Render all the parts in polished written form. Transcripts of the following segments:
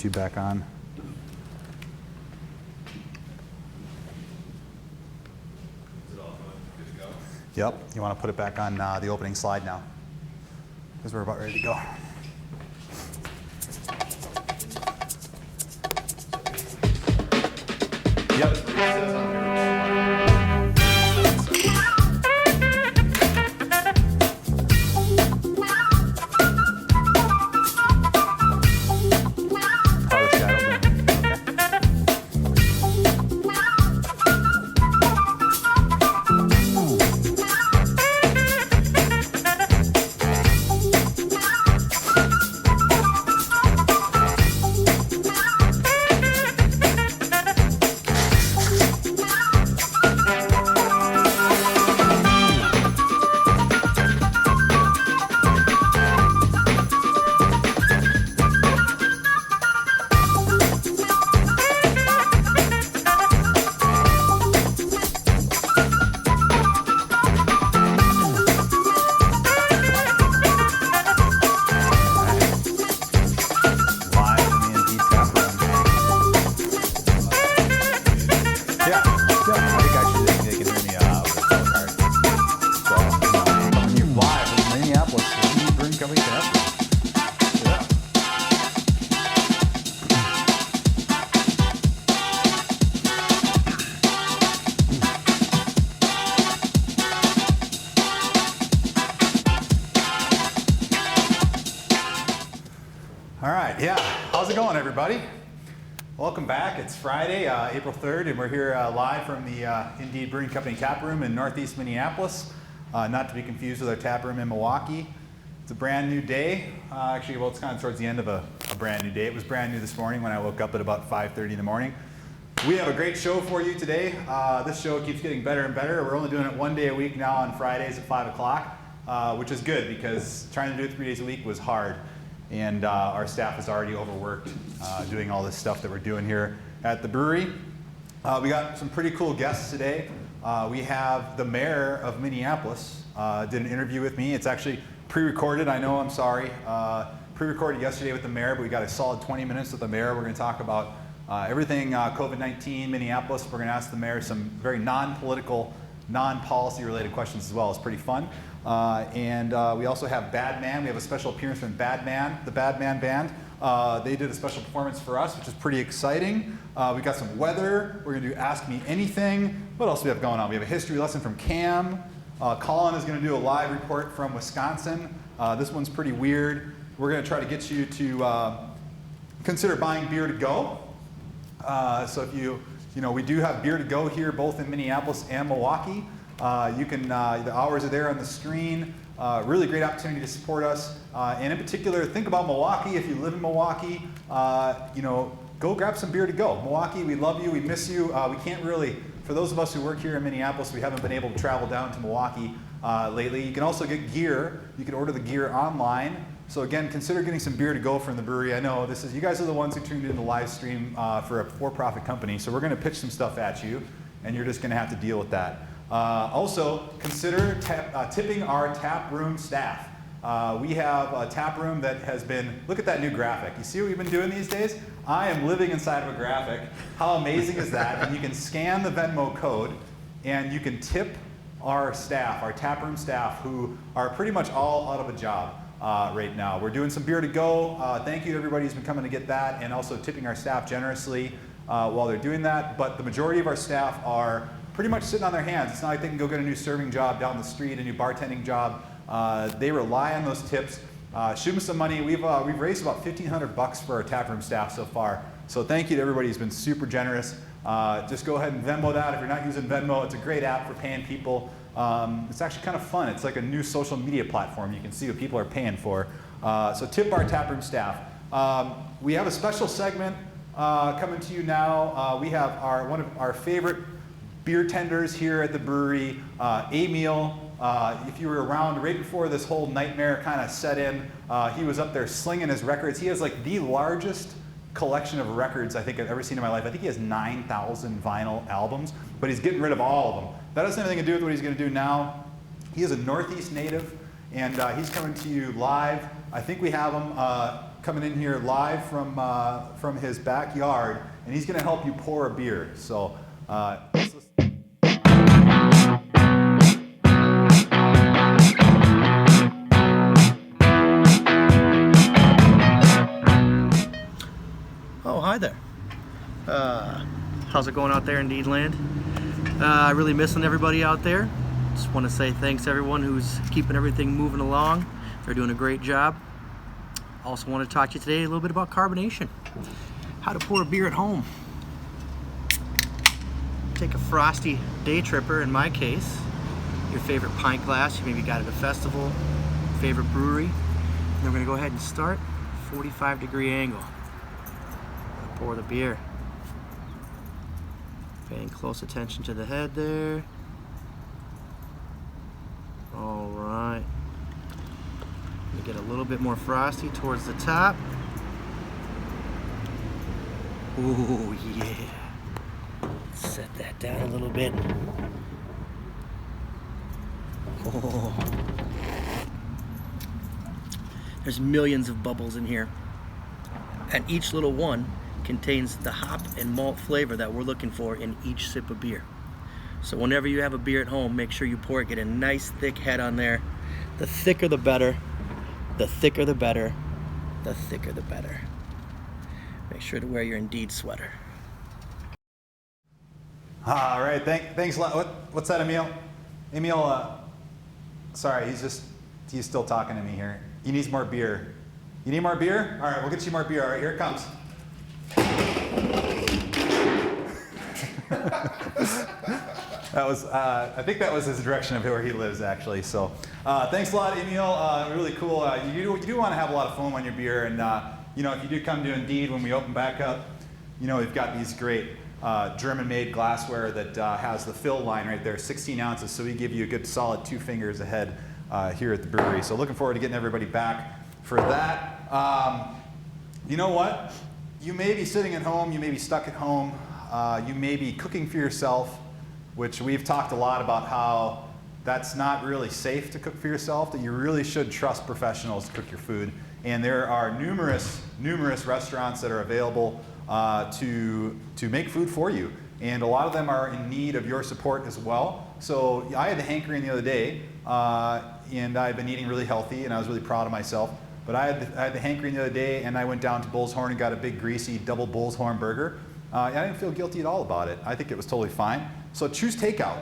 YouTube back on. Is it all good to go? Yep, you want to put it back on the opening slide now, because we're about ready to go. Yep. Everybody, welcome back. It's Friday, April 3rd, and we're here live from the Indeed Brewing Company taproom in Northeast Minneapolis. Not to be confused with our taproom in Milwaukee. It's a brand new day. Actually, well, it's kind of towards the end of a brand new day. It was brand new this morning when I woke up at about 5:30 in the morning. We have a great show for you today. This show keeps getting better and better. We're only doing it one day a week now on Fridays at 5 o'clock, which is good because trying to do it 3 days a week was hard. And our staff is already overworked doing all this stuff that we're doing here at the brewery. We got some pretty cool guests today. We have the mayor of Minneapolis did an interview with me. It's actually pre-recorded, I know, I'm sorry. Pre-recorded yesterday with the mayor, but we got a solid 20 minutes with the mayor. We're going to talk about everything COVID-19, Minneapolis. We're going to ask the mayor some very non-political, non-policy related questions as well. It's pretty fun. And we also have Bad Man. We have a special appearance from Bad Man, the Bad Man Band. They did a special performance for us, which is pretty exciting. We got some weather. We're going to do Ask Me Anything. What else do we have going on? We have a history lesson from Cam. Colin is going to do a live report from Wisconsin. This one's pretty weird. We're going to try to get you to consider buying beer to go. So if you know, we do have beer to go here, both in Minneapolis and Milwaukee. You can, the hours are there on the screen. Really great opportunity to support us. And in particular, think about Milwaukee. If you live in Milwaukee, you know, go grab some beer to go. Milwaukee, we love you, we miss you. We can't really, for those of us who work here in Minneapolis, we haven't been able to travel down to Milwaukee lately. You can also get gear. You can order the gear online. So again, consider getting some beer to go from the brewery. I know this is, you guys are the ones who tuned in the live stream for a for-profit company. So we're going to pitch some stuff at you, and you're just going to have to deal with that. Also, consider tipping our tap room staff. We have a tap room that has been, look at that new graphic. You see what we've been doing these days? I am living inside of a graphic. How amazing is that? And you can scan the Venmo code and you can tip our staff, our tap room staff, who are pretty much all out of a job right now. We're doing some beer to go. Thank you to everybody who's been coming to get that, and also tipping our staff generously while they're doing that. But the majority of our staff are pretty much sitting on their hands. It's not like they can go get a new serving job down the street, a new bartending job. They rely on those tips. Shoot them some money. We've raised about $1,500 for our taproom staff so far. So thank you to everybody who's been super generous. Just go ahead and Venmo that. If you're not using Venmo, it's a great app for paying people. It's actually kind of fun. It's like a new social media platform. You can see what people are paying for. So tip our taproom staff. We have a special segment coming to you now. We have one of our favorite beer tenders here at the brewery, Emil. If you were around right before this whole nightmare kind of set in, he was up there slinging his records. He has like the largest collection of records I think I've ever seen in my life. I think he has 9,000 vinyl albums, but he's getting rid of all of them. That doesn't have anything to do with what he's going to do now. He is a Northeast native, and he's coming to you live. I think we have him coming in here live from his backyard, and he's going to help you pour a beer. So let's listen. Oh, hi there. How's it going out there in Indeed land? Really missing everybody out there. Just want to say thanks to everyone who's keeping everything moving along. They're doing a great job. Also want to talk to you today a little bit about carbonation. How to pour a beer at home. Take a frosty day tripper, in my case. Your favorite pint glass, you maybe got at a festival, favorite brewery. And then we're going to go ahead and start 45-degree angle. Pour the beer. Paying close attention to the head there. All right. Get a little bit more frosty towards the top. Ooh, yeah. Set that down a little bit. Oh. There's millions of bubbles in here. And each little one contains the hop and malt flavor that we're looking for in each sip of beer. So whenever you have a beer at home, make sure you pour it, get a nice thick head on there. The thicker the better, the thicker the better, the thicker the better. Make sure to wear your Indeed sweater. All right, thanks a lot. What's that, Emil? Emil, sorry, he's still talking to me here. He needs more beer. You need more beer? All right, we'll get you more beer. All right, here it comes. That was, I think that was his direction of where he lives, actually. So, thanks a lot, Emil. Really cool. You do want to have a lot of foam on your beer, and you know, if you do come to Indeed when we open back up, you know, we've got these great German-made glassware that has the fill line right there, 16 ounces. So we give you a good solid 2 fingers ahead here at the brewery. So looking forward to getting everybody back for that. You know what? You may be sitting at home, you may be stuck at home, you may be cooking for yourself, which we've talked a lot about how that's not really safe to cook for yourself, that you really should trust professionals to cook your food. And there are numerous restaurants that are available to make food for you. And a lot of them are in need of your support as well. So I had the hankering the other day, and I've been eating really healthy, and I was really proud of myself. But I had the hankering the other day, and I went down to Bull's Horn and got a big greasy double Bull's Horn burger. I didn't feel guilty at all about it. I think it was totally fine. So choose takeout.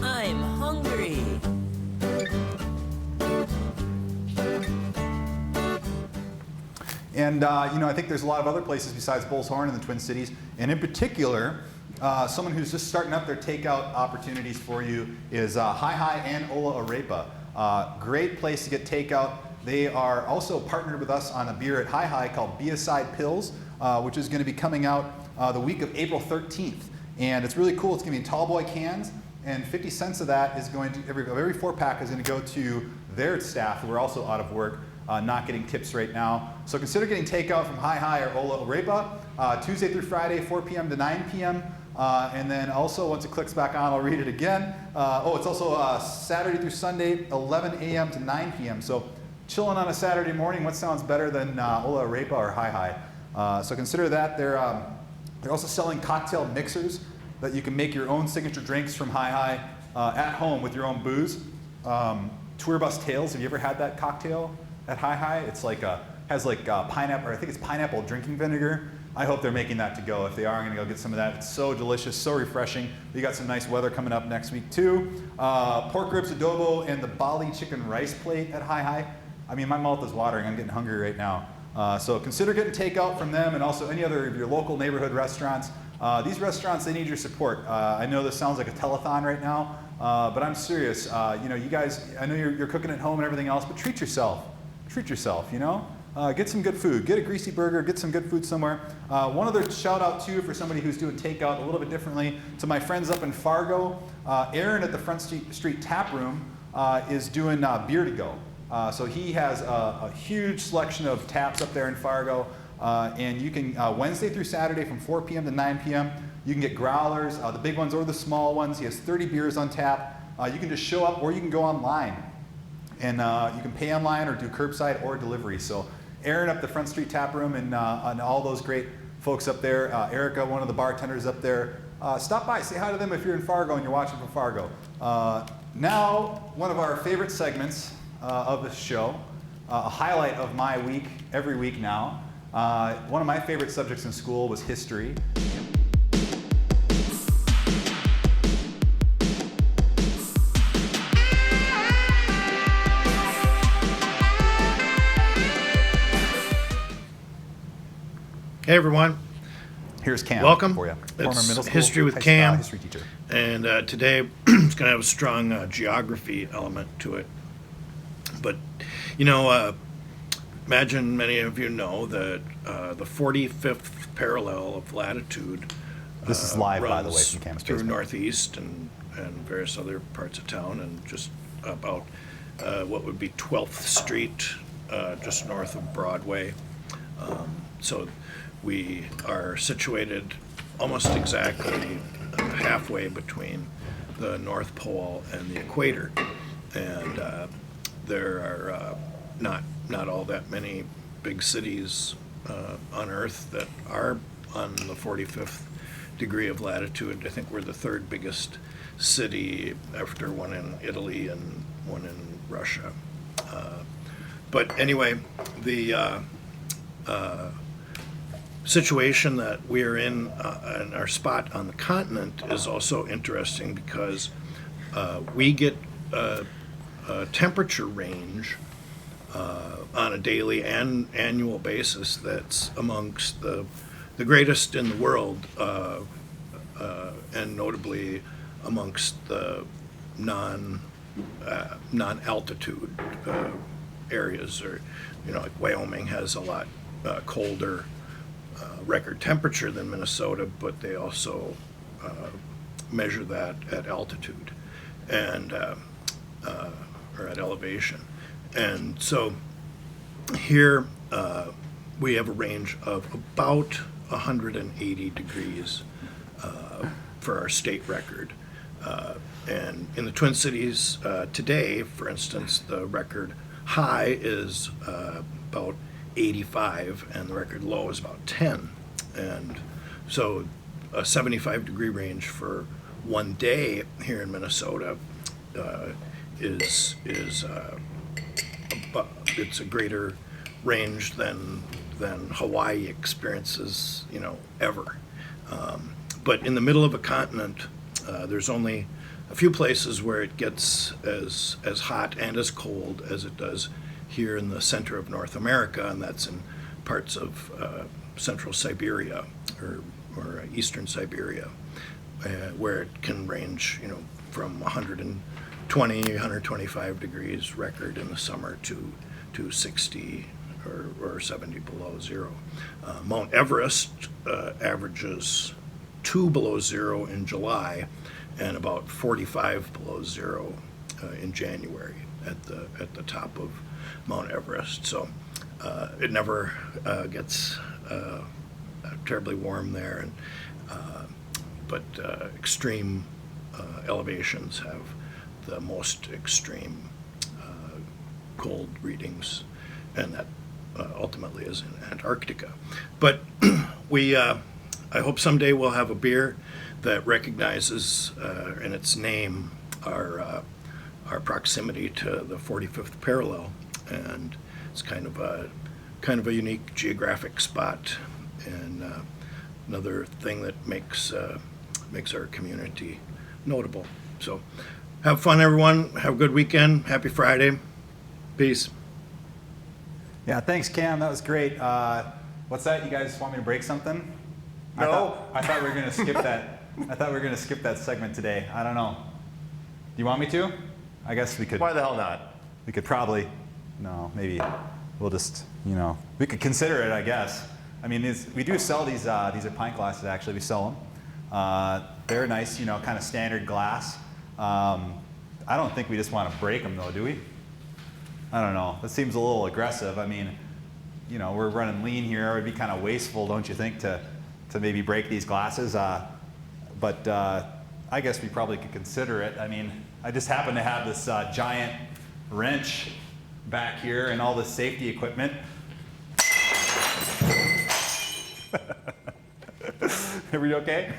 I'm hungry. And you know, I think there's a lot of other places besides Bull's Horn in the Twin Cities, and in particular, someone who's just starting up their takeout opportunities for you is Hi Hi and Ola Arepa. Great place to get takeout. They are also partnered with us on a beer at Hi Hi called Be-A-Side Pills, which is going to be coming out the week of April 13th. And it's really cool. It's going to be in tall boy cans, and 50 cents of that is going to, every 4-pack is going to go to their staff who are also out of work, not getting tips right now. So consider getting takeout from Hi Hi or Ola Arepa, Tuesday through Friday, 4 p.m. to 9 p.m. And then also, once it clicks back on, I'll read it again. It's also Saturday through Sunday, 11 a.m. to 9 p.m. So chilling on a Saturday morning, what sounds better than Ola Arepa or Hi Hi? So consider that. They're also selling cocktail mixers that you can make your own signature drinks from Hi Hi at home with your own booze. Tour Bus Tales, have you ever had that cocktail at Hi Hi? It's like has pineapple, or I think it's pineapple drinking vinegar. I hope they're making that to go. If they are, I'm gonna go get some of that. It's so delicious, so refreshing. We got some nice weather coming up next week too. Pork ribs adobo and the Bali chicken rice plate at Hi Hi. I mean, my mouth is watering. I'm getting hungry right now. So consider getting takeout from them, and also any other of your local neighborhood restaurants. These restaurants, they need your support. I know this sounds like a telethon right now, but I'm serious. You know, you guys, I know you're cooking at home and everything else, but treat yourself. Treat yourself, you know? Get some good food. Get a greasy burger. Get some good food somewhere. One other shout out too for somebody who's doing takeout a little bit differently, to my friends up in Fargo. Aaron at the Front Street Taproom is doing beer to go. So he has a huge selection of taps up there in Fargo, and you can Wednesday through Saturday from 4 p.m. to 9 p.m. You can get growlers, the big ones or the small ones. He has 30 beers on tap. You can just show up, or you can go online and you can pay online or do curbside or delivery. So Aaron up the Front Street Tap Room and all those great folks up there. Erica, one of the bartenders up there. Stop by, say hi to them if you're in Fargo and you're watching from Fargo. Now, one of our favorite segments of the show, a highlight of my week, every week now. One of my favorite subjects in school was history. Hey everyone, Here's Cam. welcome. For you. Former It's middle school History with high- Cam, history teacher. and today it's going to have a strong geography element to it. But you know, imagine many of you know that the 45th parallel of latitude. This is live, by the way, runs from Cam's through basement. Northeast and various other parts of town, and just about what would be 12th Street, just north of Broadway. So we are situated almost exactly halfway between the North Pole and the equator, and there are not all that many big cities on Earth that are on the 45th degree of latitude. I think we're the third biggest city after one in Italy and one in Russia. But anyway, the situation that we're in our spot on the continent is also interesting because we get a temperature range on a daily and annual basis that's amongst the greatest in the world, and notably amongst the non-altitude areas. Or, you know, like Wyoming has a lot colder record temperature than Minnesota, but they also measure that at altitude and or at elevation. And so here we have a range of about 180 degrees for our state record. And in the Twin Cities today, for instance, the record high is about 85 and the record low is about 10. And so a 75 degree range for one day here in Minnesota is it's a greater range than Hawaii experiences, you know, ever. But in the middle of a continent, there's only a few places where it gets as hot and as cold as it does here in the center of North America, and that's in parts of central Siberia or eastern Siberia, where it can range, you know, from 120, 125 degrees record in the summer to 60 or 70 below zero. Mount Everest averages 2 below zero in July and about 45 below zero in January at the top of Mount Everest. So it never gets terribly warm there, and but extreme elevations have the most extreme cold readings, and that ultimately is in Antarctica. But I hope someday we'll have a beer that recognizes in its name our proximity to the 45th parallel, and it's kind of a unique geographic spot, and another thing that makes our community notable. So have fun, everyone. Have a good weekend. Happy Friday. Peace. Yeah, thanks, Cam. That was great. What's that? You guys want me to break something? No. I thought we were gonna skip that. I thought we were gonna skip that segment today. I don't know. Do you want me to? I guess we could. Why the hell not? We could probably. No, maybe we'll just. You know, we could consider it. I guess. I mean, we do sell these. These are pint glasses. Actually, we sell them. They're nice. You know, kind of standard glass. I don't think we just want to break them, though, do we? I don't know. That seems a little aggressive. I mean, you know, we're running lean here. It would be kind of wasteful, don't you think, to maybe break these glasses? But I guess we probably could consider it. I mean, I just happen to have this giant wrench back here and all the safety equipment. Are we okay?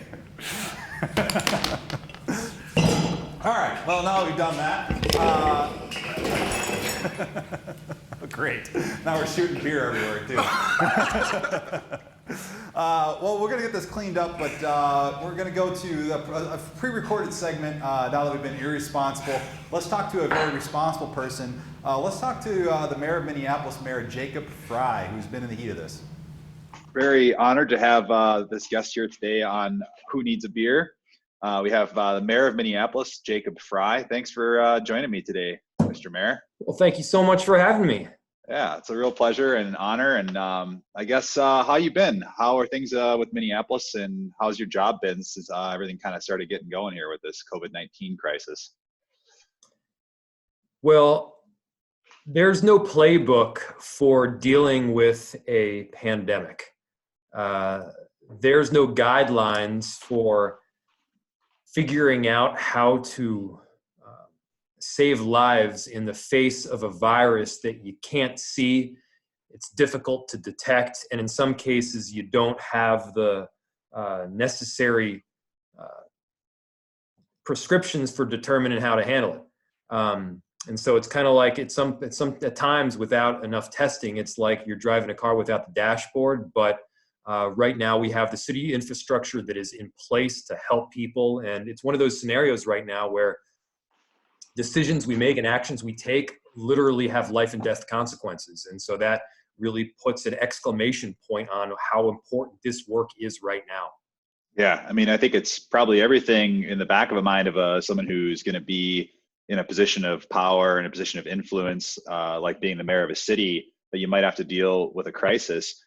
All right, well, now we've done that. Great. Now we're shooting beer everywhere, too. Well, we're going to get this cleaned up, but we're going to go to a pre-recorded segment now that we've been irresponsible. Let's talk to a very responsible person. Let's talk to the mayor of Minneapolis, Mayor Jacob Fry, who's been in the heat of this. Very honored to have this guest here today on Who Needs a Beer. We have the mayor of Minneapolis, Jacob Fry. Thanks for joining me today, Mr. Mayor. Well, thank you so much for having me. Yeah, it's a real pleasure and an honor. And I guess how you been? How are things with Minneapolis, and how's your job been since everything kind of started getting going here with this COVID-19 crisis? Well, there's no playbook for dealing with a pandemic. There's no guidelines for figuring out how to save lives in the face of a virus that you can't see. It's difficult to detect, and in some cases you don't have the necessary prescriptions for determining how to handle it. And so it's kind of like at times without enough testing, it's like you're driving a car without the dashboard. But right now we have the city infrastructure that is in place to help people, and it's one of those scenarios right now where decisions we make and actions we take literally have life and death consequences. And so that really puts an exclamation point on how important this work is right now. Yeah, I mean, I think it's probably everything in the back of a mind of someone who's going to be in a position of power, in a position of influence, like being the mayor of a city, that you might have to deal with a crisis.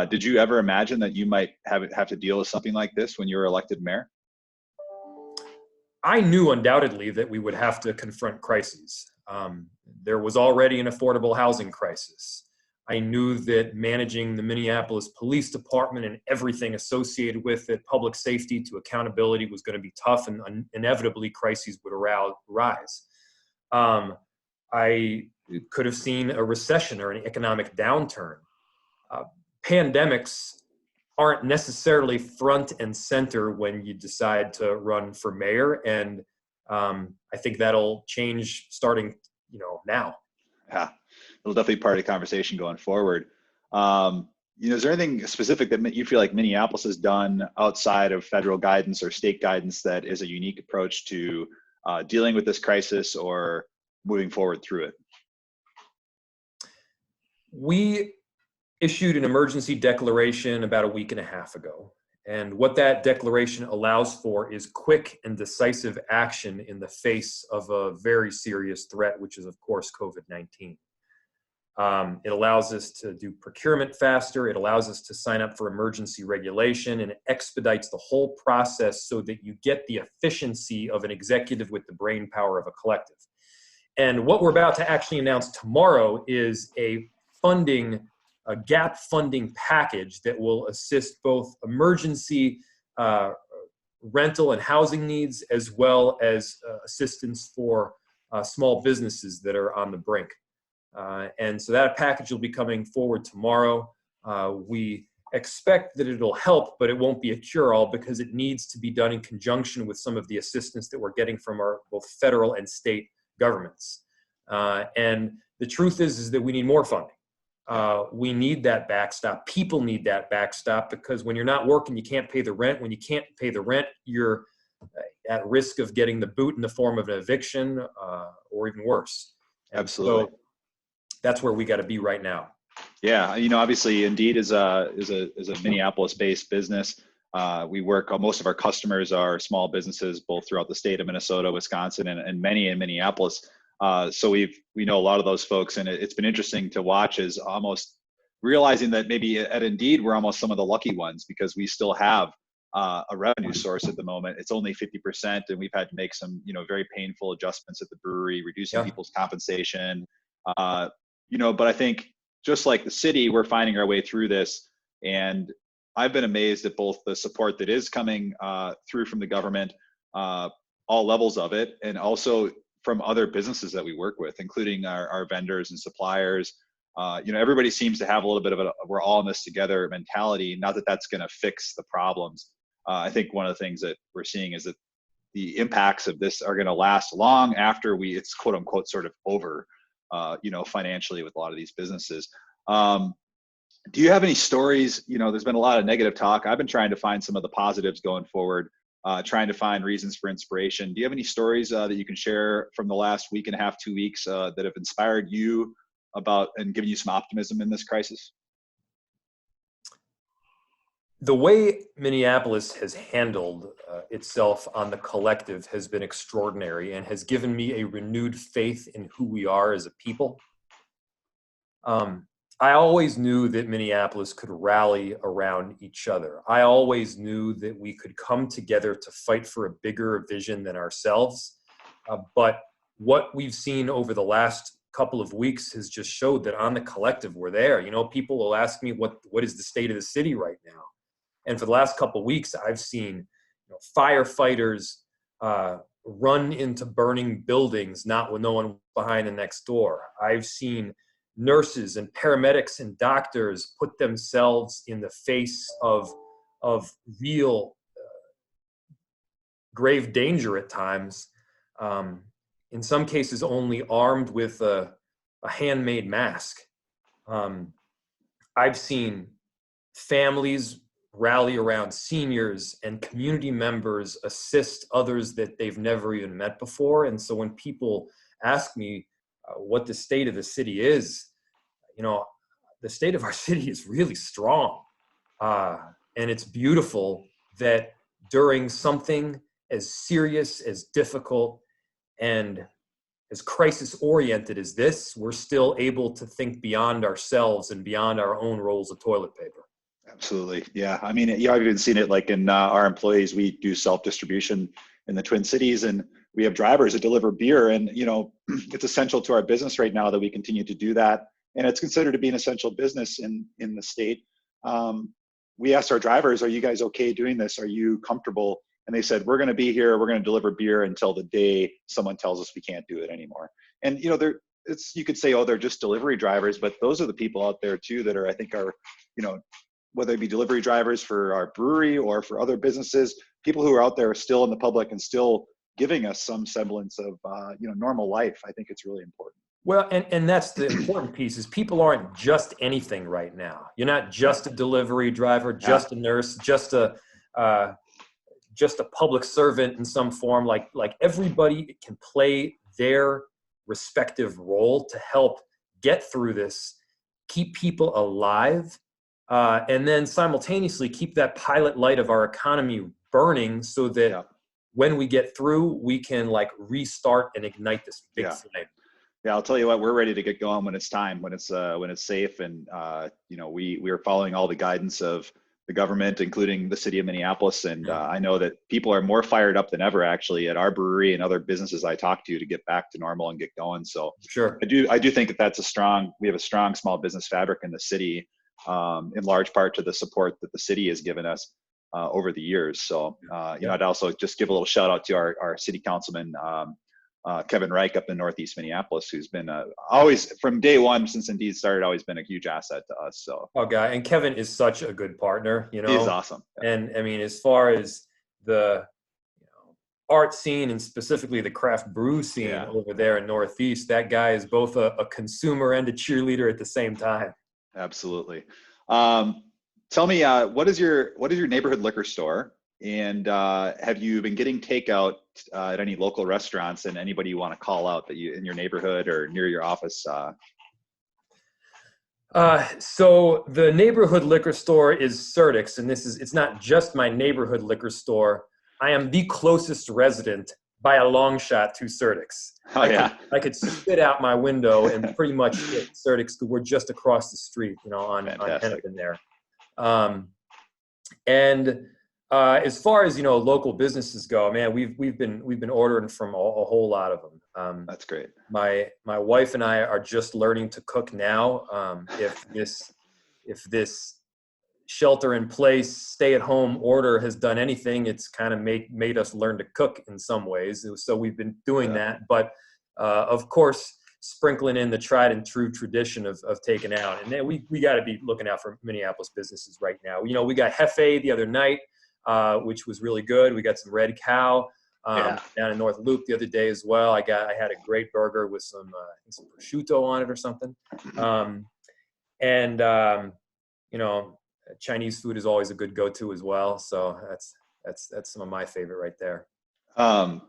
Did you ever imagine that you might have to deal with something like this when you were elected mayor? I knew undoubtedly that we would have to confront crises. There was already an affordable housing crisis. I knew that managing the Minneapolis Police Department and everything associated with it, public safety to accountability, was going to be tough, and inevitably crises would arise. I could have seen a recession or an economic downturn. Pandemics aren't necessarily front and center when you decide to run for mayor, and I think that'll change starting, now. Yeah, it'll definitely be part of the conversation going forward. Is there anything specific that you feel like Minneapolis has done outside of federal guidance or state guidance that is a unique approach to dealing with this crisis or moving forward through it? We issued an emergency declaration about a week and a half ago. And what that declaration allows for is quick and decisive action in the face of a very serious threat, which is, of course, COVID-19. It allows us to do procurement faster. It allows us to sign up for emergency regulation, and it expedites the whole process so that you get the efficiency of an executive with the brain power of a collective. And what we're about to actually announce tomorrow is a gap funding package that will assist both emergency rental and housing needs, as well as assistance for small businesses that are on the brink. And so that package will be coming forward tomorrow. We expect that it'll help, but it won't be a cure-all because it needs to be done in conjunction with some of the assistance that we're getting from our both federal and state governments. And the truth is that we need more funding. We need that backstop. People need that backstop because when you're not working, you can't pay the rent. When you can't pay the rent, you're at risk of getting the boot in the form of an eviction or even worse. And Absolutely. So that's where we got to be right now. Yeah, obviously, Indeed is a Minneapolis-based business. We work. Most of our customers are small businesses, both throughout the state of Minnesota, Wisconsin, and many in Minneapolis. So we know a lot of those folks, and it's been interesting to watch is almost realizing that maybe at Indeed we're almost some of the lucky ones because we still have a revenue source at the moment. It's only 50%, and we've had to make some very painful adjustments at the brewery, reducing people's compensation. But I think just like the city, we're finding our way through this, and I've been amazed at both the support that is coming through from the government, all levels of it, and also from other businesses that we work with, including our vendors and suppliers. Everybody seems to have a little bit of a we're all in this together mentality. Not that that's going to fix the problems. I think one of the things that we're seeing is that the impacts of this are going to last long after it's quote unquote sort of over, financially with a lot of these businesses. Do you have any stories? There's been a lot of negative talk. I've been trying to find some of the positives going forward, trying to find reasons for inspiration. Do you have any stories that you can share from the last week and a half, 2 weeks that have inspired you about and given you some optimism in this crisis? The way Minneapolis has handled itself on the collective has been extraordinary and has given me a renewed faith in who we are as a people. I always knew that Minneapolis could rally around each other. I always knew that we could come together to fight for a bigger vision than ourselves. But what we've seen over the last couple of weeks has just showed that on the collective we're there. People will ask me what is the state of the city right now? And for the last couple of weeks, I've seen firefighters run into burning buildings, not with no one behind the next door. I've seen nurses and paramedics and doctors put themselves in the face of real grave danger at times. In some cases, only armed with a handmade mask. I've seen families rally around seniors and community members assist others that they've never even met before. And so when people ask me what the state of the city is, the state of our city is really strong. And it's beautiful that during something as serious, as difficult, and as crisis-oriented as this, we're still able to think beyond ourselves and beyond our own rolls of toilet paper. Absolutely. Yeah. I mean, I've even seen it like in our employees. We do self-distribution in the Twin Cities, and we have drivers that deliver beer. And, it's essential to our business right now that we continue to do that. And it's considered to be an essential business in the state. We asked our drivers, are you guys okay doing this? Are you comfortable? And they said, we're going to be here. We're going to deliver beer until the day someone tells us we can't do it anymore. And, you could say, oh, they're just delivery drivers, but those are the people out there too that I think are, whether it be delivery drivers for our brewery or for other businesses, people who are out there still in the public and still giving us some semblance of, normal life. I think it's really important. Well, and that's the important piece is people aren't just anything right now. You're not just a delivery driver, just a nurse, just a public servant in some form. Like everybody can play their respective role to help get through this, keep people alive, and then simultaneously keep that pilot light of our economy burning so that when we get through, we can restart and ignite this big flame. Yeah, I'll tell you what, we're ready to get going when it's time, when it's safe. And, we are following all the guidance of the government, including the city of Minneapolis. And I know that people are more fired up than ever, actually, at our brewery and other businesses I talk to get back to normal and get going. So sure, I do think that we have a strong small business fabric in the city, in large part to the support that the city has given us over the years. So, I'd also just give a little shout out to our city councilman, Kevin Reich up in Northeast Minneapolis, who's been always from day one since Indeed started, always been a huge asset to us. So, and Kevin is such a good partner. He's awesome. Yeah. And I mean, as far as the art scene and specifically the craft brew scene over there in Northeast, that guy is both a consumer and a cheerleader at the same time. Absolutely. Tell me, what is your neighborhood liquor store? And have you been getting takeout at any local restaurants, and anybody you want to call out that you in your neighborhood or near your office? So the neighborhood liquor store is Surdyk's, and it's not just my neighborhood liquor store. I am the closest resident by a long shot to Surdyk's. I could spit out my window and pretty much hit Surdyk's. We're just across the street, on Hennepin there. As far as local businesses go, man, we've been ordering from a whole lot of them. That's great. My wife and I are just learning to cook now. If this shelter in place, stay at home order has done anything, it's kind of made us learn to cook in some ways. So we've been doing that. But Of course, sprinkling in the tried and true tradition of taking out. And then we got to be looking out for Minneapolis businesses right now. You know, we got Hefe the other night, which was really good. We got some Red Cow down in North Loop the other day as well. I had a great burger with some I think some prosciutto on it or something. You know, Chinese food is always a good go-to as well. So that's some of my favorite right there.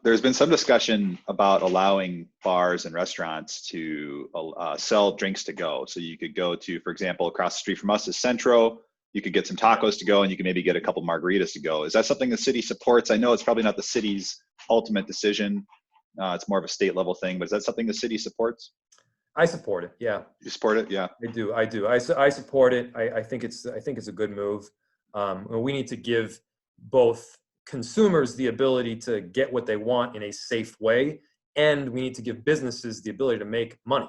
There's been some discussion about allowing bars and restaurants to sell drinks to go. So you could go to, for example, across the street from us is Centro. You could get some tacos to go, and you can maybe get a couple margaritas to go. Is that something the city supports? I know it's probably not the city's ultimate decision. It's more of a state level thing, but is that something the city supports? I support it. Yeah. You support it? Yeah. I do. I support it. I think it's a good move. We need to give both consumers the ability to get what they want in a safe way, and we need to give businesses the ability to make money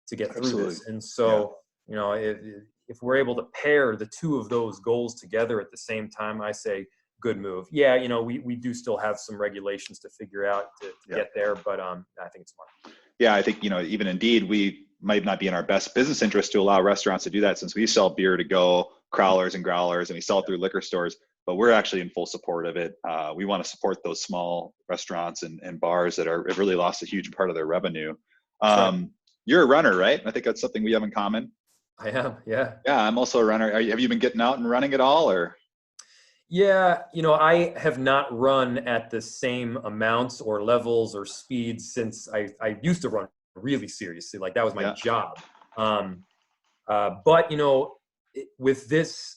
to get through this. And so, you know, if we're able to pair the two of those goals together at the same time, I say good move. Yeah, you know, we do still have some regulations to figure out to get there, but I think it's smart. Yeah, I think, you know, even Indeed, we might not be in our best business interest to allow restaurants to do that, since we sell beer to go, crowlers and growlers, and we sell it through liquor stores. But we're actually in full support of it. We want to support those small restaurants and bars that have really lost a huge part of their revenue. You're a runner, right? I think that's something we have in common. I am, yeah. Yeah, I'm also a runner. Have you been getting out and running at all, or? Yeah, you know, I have not run at the same amounts or levels or speeds since I used to run really seriously. Like that was my job. But, you know, with this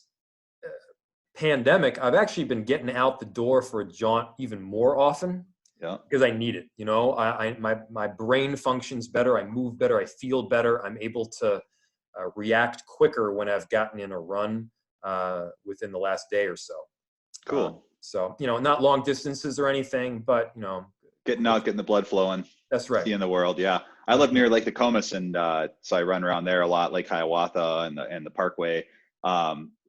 pandemic, I've actually been getting out the door for a jaunt even more often because I need it. You know, my brain functions better. I move better. I feel better. I'm able to react quicker when I've gotten in a run within the last day or so. Cool. So, you know, not long distances or anything, but, you know. Getting out, getting the blood flowing. That's right. Seeing the world, yeah. I live near Lake Nokomis, and so I run around there a lot, Lake Hiawatha and the Parkway.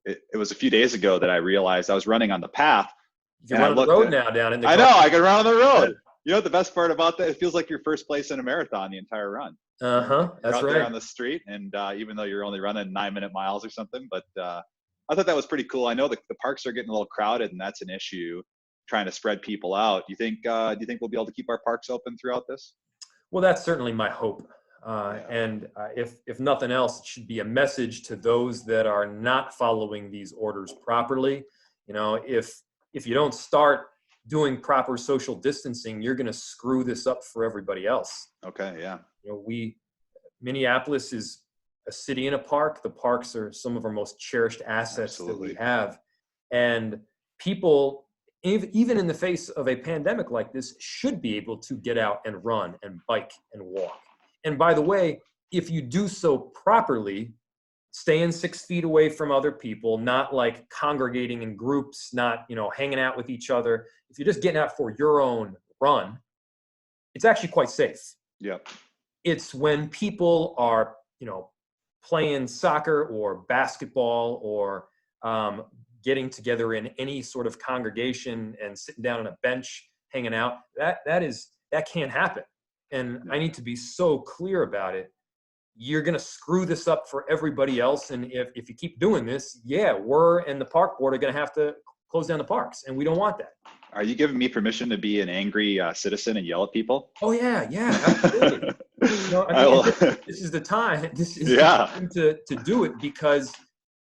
It was a few days ago that I realized I was running on the path. You can run on the road now down in the I know, I can run on the road. You know what the best part about that? It feels like you're first place in a marathon the entire run. That's out right. There on the street, and even though you're only running 9-minute miles or something, but I thought that was pretty cool. I know the parks are getting a little crowded, and that's an issue, trying to spread people out. Do you think we'll be able to keep our parks open throughout this? Well, that's certainly my hope. And if nothing else, it should be a message to those that are not following these orders properly. You know, if you don't start doing proper social distancing, you're going to screw this up for everybody else. Okay, yeah. You know, Minneapolis is a city and a park. The parks are some of our most cherished assets that we have. And people, even in the face of a pandemic like this, should be able to get out and run and bike and walk. And by the way, if you do so properly, staying 6 feet away from other people, not like congregating in groups, not, you know, hanging out with each other. If you're just getting out for your own run, it's actually quite safe. Yep. It's when people are, you know, playing soccer or basketball or getting together in any sort of congregation and sitting down on a bench, hanging out, that can't happen. And I need to be so clear about it. You're going to screw this up for everybody else. And if you keep doing this, we're and the park board are going to have to close down the parks. And we don't want that. Are you giving me permission to be an angry citizen and yell at people? Oh, yeah, absolutely. You know, this is the time. This is the time to do it, because,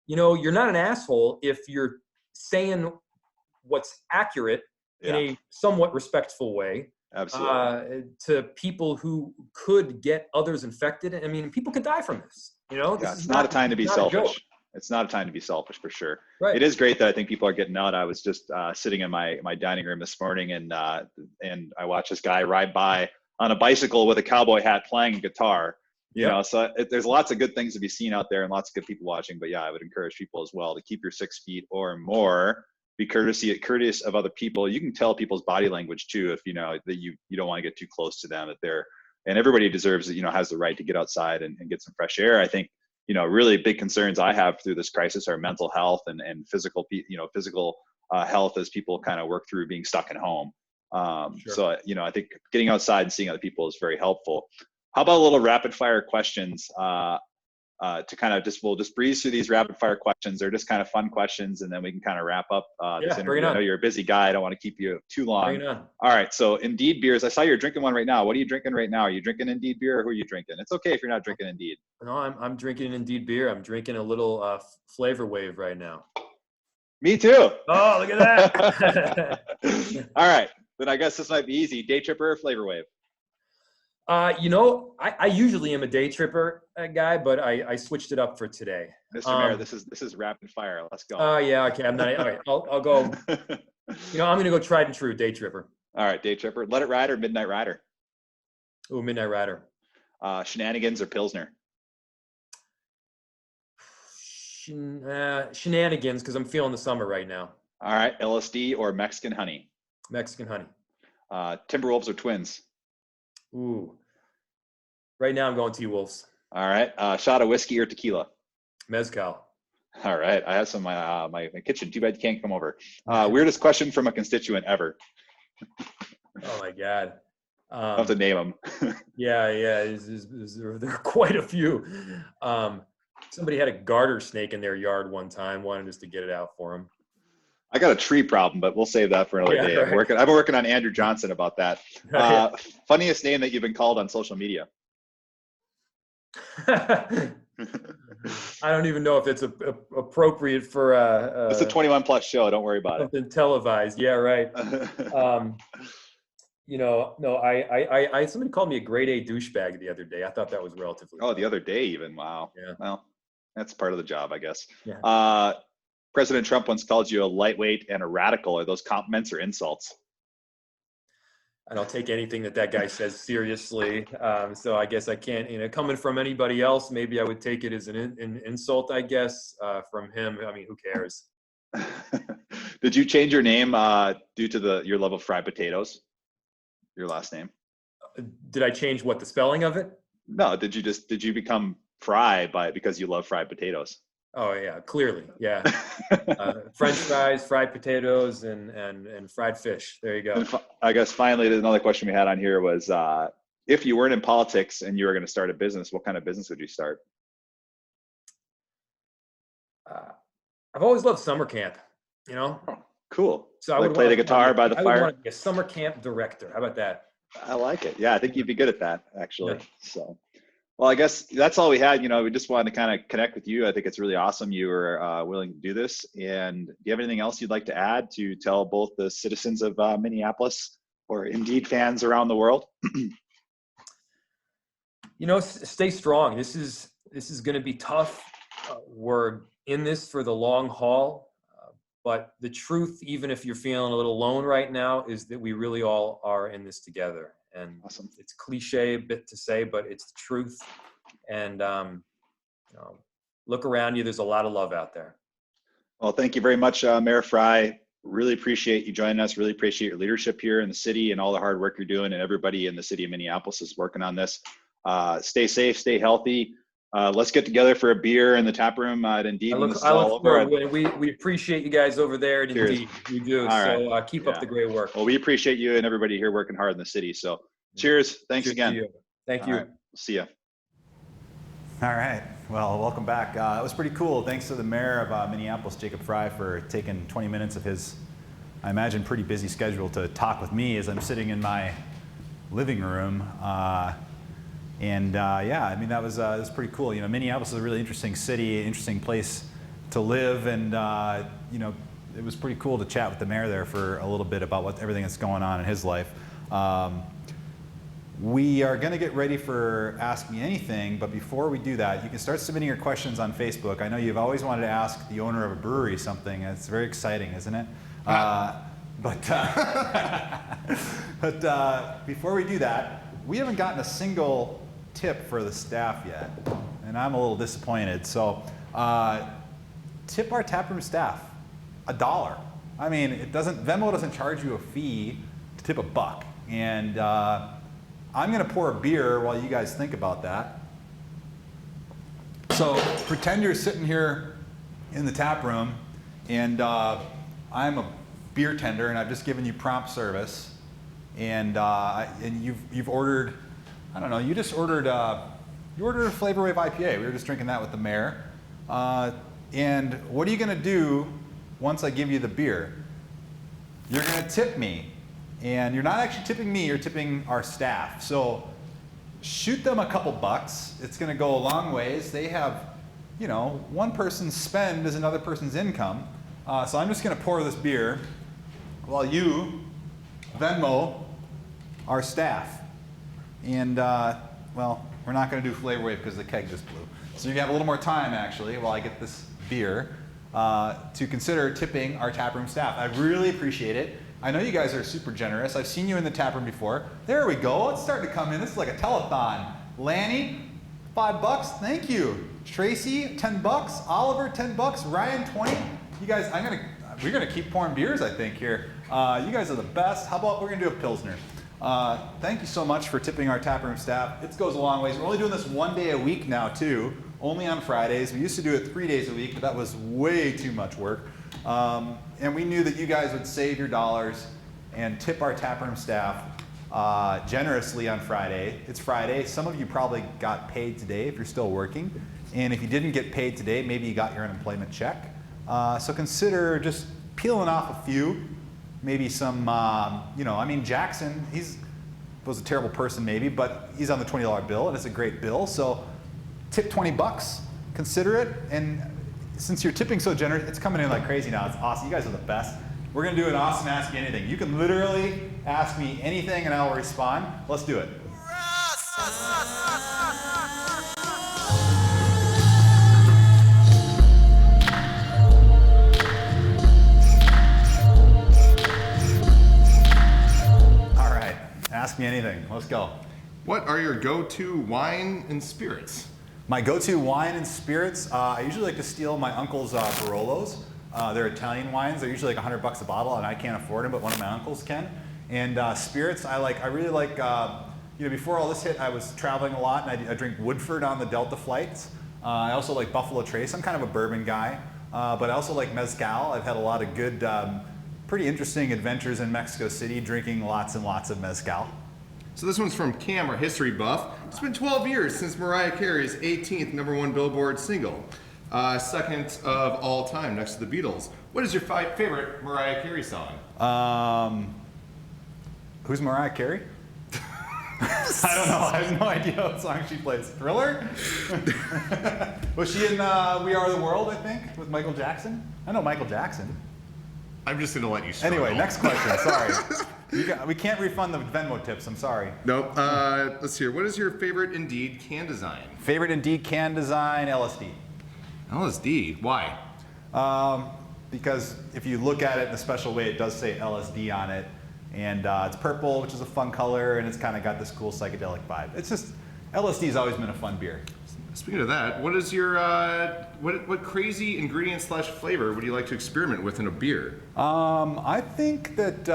you know, you're not an asshole if you're saying what's accurate in a somewhat respectful way. Absolutely. To people who could get others infected. I mean, people could die from this. You know, it's not a time to be selfish. It's not a time to be selfish, for sure. Right. It is great that I think people are getting out. I was just sitting in my dining room this morning, and I watched this guy ride by on a bicycle with a cowboy hat playing a guitar. You know, so there's lots of good things to be seen out there and lots of good people watching. But I would encourage people as well to keep your 6 feet or more. Be courteous of other people. You can tell people's body language too, if you know that you don't want to get too close to them, and everybody deserves, you know, has the right to get outside and get some fresh air. I think, you know, really big concerns I have through this crisis are mental health and physical health as people kind of work through being stuck at home. Sure. So, I think getting outside and seeing other people is very helpful. How about a little rapid fire questions? To kind of we'll just breeze through these rapid fire questions. They're just kind of fun questions, and then we can kind of wrap up this Yeah, bring interview. it I know on. you're a busy guy. I don't want to keep you too long. Bring it on. All right. So Indeed beers. I saw you're drinking one right now. What are you drinking right now? Are you drinking Indeed beer, or who are you drinking? It's okay if you're not drinking Indeed. No, I'm drinking Indeed beer. I'm drinking a little Flavor Wave right now. Me too. Oh, look at that. All right. Then I guess this might be easy. Day tripper or Flavor Wave? I usually am a day tripper guy, but I switched it up for today. Mr. Mayor, this is rapid fire. Let's go. Oh, yeah. Okay. I'm not. All right. I'll go. I'm going to go tried and true day tripper. All right. Day tripper. Let it ride or midnight rider? Ooh, midnight rider. Shenanigans or Pilsner? Shenanigans, because I'm feeling the summer right now. All right. LSD or Mexican honey? Mexican honey. Timberwolves or Twins? Ooh. Right now I'm going T-Wolves. All right. Shot of whiskey or tequila? Mezcal. All right. I have some in my kitchen. Too bad you can't come over. Weirdest question from a constituent ever? Oh my God. I'll have to name them. Yeah. There are quite a few. Somebody had a garter snake in their yard one time, wanted us to get it out for them. I got a tree problem, but we'll save that for another day. Right. I've been working on Andrew Johnson about that. Funniest name that you've been called on social media? I don't even know if it's appropriate for It's a 21 plus show. Don't worry about it. something televised. Yeah, right. No, I somebody called me a grade A douchebag the other day. I thought that was relatively. Oh, the other day even. Wow. Yeah. Well, that's part of the job, I guess. Yeah. President Trump once called you a lightweight and a radical. Are those compliments or insults? I don't take anything that guy says seriously. So I guess I can't, coming from anybody else, maybe I would take it as an insult, I guess. From him, I mean, who cares? Did you change your name due to your love of fried potatoes? Your last name? Did I change the spelling of it? No. Did you become Fry because you love fried potatoes? Oh yeah, clearly, yeah. French fries, fried potatoes, and fried fish. There you go. And I guess finally, another question we had on here was, if you weren't in politics and you were going to start a business, what kind of business would you start? I've always loved summer camp. Oh, cool. So I would play the guitar by the fire. I would want to be a summer camp director. How about that? I like it. Yeah, I think you'd be good at that, actually. Yeah. So, well, I guess that's all we had. We just wanted to kind of connect with you. I think it's really awesome you were willing to do this. And do you have anything else you'd like to add to tell both the citizens of Minneapolis or Indeed fans around the world? Stay strong. This is going to be tough. We're in this for the long haul. But the truth, even if you're feeling a little alone right now, is that we really all are in this together. And Awesome. It's cliche a bit to say, but it's the truth. And look around you. There's a lot of love out there. Well, thank you very much, Mayor Fry. Really appreciate you joining us. Really appreciate your leadership here in the city and all the hard work you're doing. And everybody in the city of Minneapolis is working on this. Stay safe, stay healthy. Let's get together for a beer in the tap room at Indeed. I look forward. We appreciate you guys over there at Cheers. Indeed. We do. All right. So keep up the great work. Well, we appreciate you and everybody here working hard in the city. So cheers. Thanks Cheers again. to you. Thank you. All right. See ya. All right. Well, welcome back. It was pretty cool. Thanks to the mayor of Minneapolis, Jacob Fry, for taking 20 minutes of his, I imagine, pretty busy schedule to talk with me as I'm sitting in my living room. Yeah, I mean, that was pretty cool. Minneapolis is a really interesting city, interesting place to live. And, it was pretty cool to chat with the mayor there for a little bit about everything that's going on in his life. We are going to get ready for Ask Me Anything, but before we do that, you can start submitting your questions on Facebook. I know you've always wanted to ask the owner of a brewery something. It's very exciting, isn't it? But before we do that, we haven't gotten a single tip for the staff yet, and I'm a little disappointed. So tip our taproom staff $1. I mean, Venmo doesn't charge you a fee to tip $1. And I'm gonna pour a beer while you guys think about that. So pretend you're sitting here in the tap room, and I'm a beer tender, and I've just given you prompt service. and you've ordered, I don't know, you just ordered you ordered a Flavor Wave IPA. We were just drinking that with the mayor. And what are you gonna do once I give you the beer? You're gonna tip me, and you're not actually tipping me, you're tipping our staff. So shoot them a couple bucks. It's gonna go a long ways. They have, you know, one person's spend is another person's income. So I'm just gonna pour this beer while you Venmo our staff. And well, we're not gonna do Flavor Wave because the keg just blew. So you have a little more time actually while I get this beer to consider tipping our taproom staff. I really appreciate it. I know you guys are super generous. I've seen you in the taproom before. There we go. It's starting to come in. This is like a telethon. Lanny, $5. Thank you. Tracy, $10. Oliver, $10. Ryan, 20. You guys, we're gonna keep pouring beers, I think, here. You guys are the best. How about we're gonna do a Pilsner? Thank you so much for tipping our taproom staff. It goes a long ways. We're only doing this 1 day a week now, too. Only on Fridays. We used to do it 3 days a week, but that was way too much work. And we knew that you guys would save your dollars and tip our taproom staff generously on Friday. It's Friday. Some of you probably got paid today if you're still working. And if you didn't get paid today, maybe you got your unemployment check. So consider just peeling off a few. Maybe some, you know, I mean, Jackson, was a terrible person maybe, but he's on the $20 bill and it's a great bill. So tip $20, consider it. And since you're tipping so generous, it's coming in like crazy now. It's awesome. You guys are the best. We're gonna do an awesome Ask Me Anything. You can literally ask me anything and I will respond. Let's do it. All right, ask me anything. Let's go. What are your go-to wine and spirits? My go-to wine and spirits, I usually like to steal my uncle's Barolos. They're Italian wines. They're usually like $100 a bottle, and I can't afford them, but one of my uncles can. And spirits, I really like. You know, before all this hit, I was traveling a lot, and I drink Woodford on the Delta flights. I also like Buffalo Trace. I'm kind of a bourbon guy, but I also like mezcal. I've had a lot of good, pretty interesting adventures in Mexico City, drinking lots and lots of mezcal. So this one's from Cam, our history buff. It's been 12 years since Mariah Carey's 18th #1 Billboard single. Second of all time, next to the Beatles. What is your favorite Mariah Carey song? Who's Mariah Carey? I don't know. I have no idea what song she plays. Thriller? Was she in We Are the World, I think, with Michael Jackson? I know Michael Jackson. I'm just gonna let you struggle. Anyway, next question. Sorry. We can't refund the Venmo tips. I'm sorry. Nope. Let's hear. What is your favorite Indeed can design? Favorite Indeed can design, LSD. LSD. Why? Because if you look at it in a special way, it does say LSD on it. And it's purple, which is a fun color, and it's kind of got this cool psychedelic vibe. It's just, LSD's always been a fun beer. Speaking of that, what is your what crazy ingredient / flavor would you like to experiment with in a beer? I think that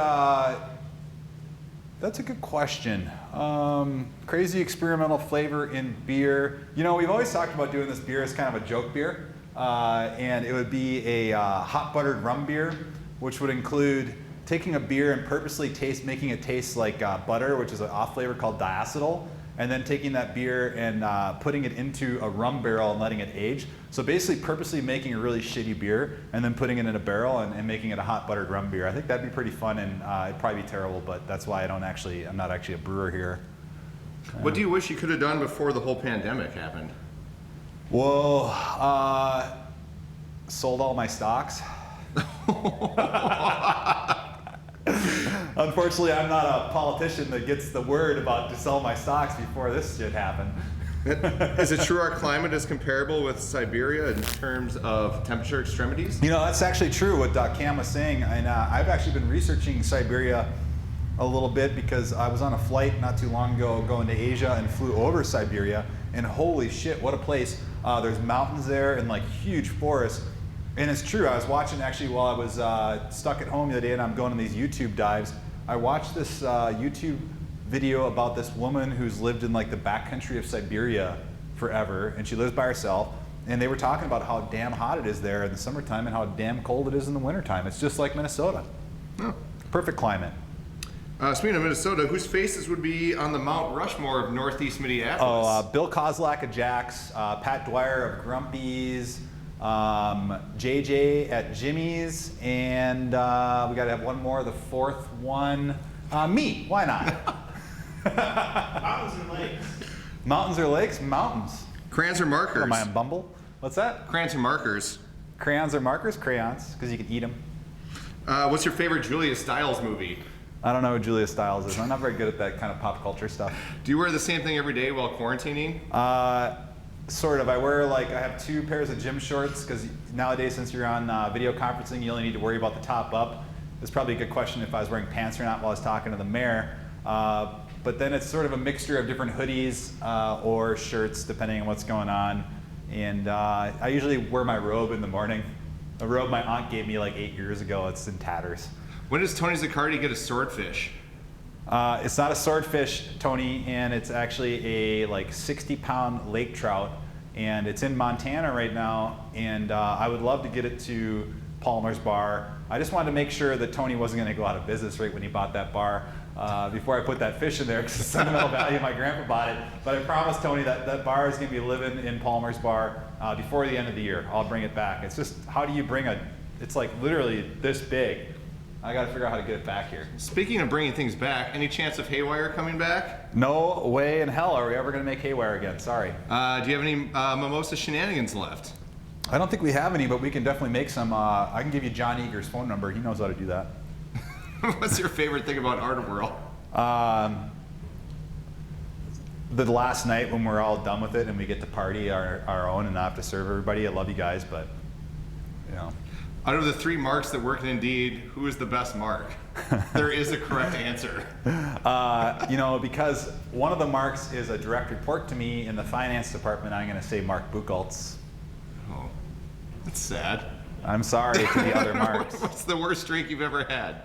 that's a good question. Crazy experimental flavor in beer. You know, we've always talked about doing this beer as kind of a joke beer, and it would be a hot buttered rum beer, which would include taking a beer and purposely making it taste like butter, which is an off flavor called diacetyl, and then taking that beer and putting it into a rum barrel and letting it age. So basically purposely making a really shitty beer and then putting it in a barrel and making it a hot buttered rum beer. I think that'd be pretty fun, and it'd probably be terrible, but that's why I'm not actually a brewer here. What do you wish you could have done before the whole pandemic happened? Whoa, sold all my stocks. Unfortunately, I'm not a politician that gets the word about to sell my stocks before this shit happened. Is it true our climate is comparable with Siberia in terms of temperature extremities? You know, that's actually true what Cam was saying, and I've actually been researching Siberia a little bit because I was on a flight not too long ago going to Asia and flew over Siberia, and holy shit, what a place. There's mountains there and like huge forests. And it's true, I was watching actually while I was stuck at home the other day and I'm going on these YouTube dives. I watched this YouTube video about this woman who's lived in like the backcountry of Siberia forever, and she lives by herself. And they were talking about how damn hot it is there in the summertime and how damn cold it is in the wintertime. It's just like Minnesota. Oh. Perfect climate. Speaking of Minnesota, whose faces would be on the Mount Rushmore of Northeast Minneapolis? Bill Kozlak of Jack's, Pat Dwyer of Grumpy's, JJ at Jimmy's, and we got to have one more, the fourth one. Me, why not? Mountains and lakes. Mountains or lakes? Mountains. Crayons or markers? Am I on Bumble? What's that? Crayons or markers? Crayons or markers? Crayons, because you can eat them. What's your favorite Julia Stiles movie? I don't know who Julia Stiles is. I'm not very good at that kind of pop culture stuff. Do you wear the same thing every day while quarantining? Sort of. I wear I have 2 pairs of gym shorts because nowadays, since you're on video conferencing, you only need to worry about the top up. It's probably a good question if I was wearing pants or not while I was talking to the mayor. But then it's sort of a mixture of different hoodies or shirts depending on what's going on. And I usually wear my robe in the morning. A robe my aunt gave me like 8 years ago. It's in tatters. When does Tony Zaccardi get a swordfish? It's not a swordfish, Tony, and it's actually a 60-pound lake trout, and it's in Montana right now. And I would love to get it to Palmer's Bar. I just wanted to make sure that Tony wasn't going to go out of business right when he bought that bar before I put that fish in there, because the sentimental value. My grandpa bought it. But I promised Tony that bar is going to be living in Palmer's Bar before the end of the year. I'll bring it back. It's just, how do you bring it's like literally this big. I got to figure out how to get it back here. Speaking of bringing things back, any chance of Haywire coming back? No way in hell are we ever going to make Haywire again. Sorry. Do you have any mimosa shenanigans left? I don't think we have any, but we can definitely make some. I can give you John Eager's phone number. He knows how to do that. What's your favorite thing about Art of Whirl? The last night when we're all done with it and we get to party our own and not have to serve everybody. I love you guys, but you know. Out of the 3 marks that work in Indeed, who is the best mark? There is a correct answer. Because one of the marks is a direct report to me in the finance department, I'm going to say Mark Buchholz. Oh, that's sad. I'm sorry to the other marks. What's the worst drink you've ever had?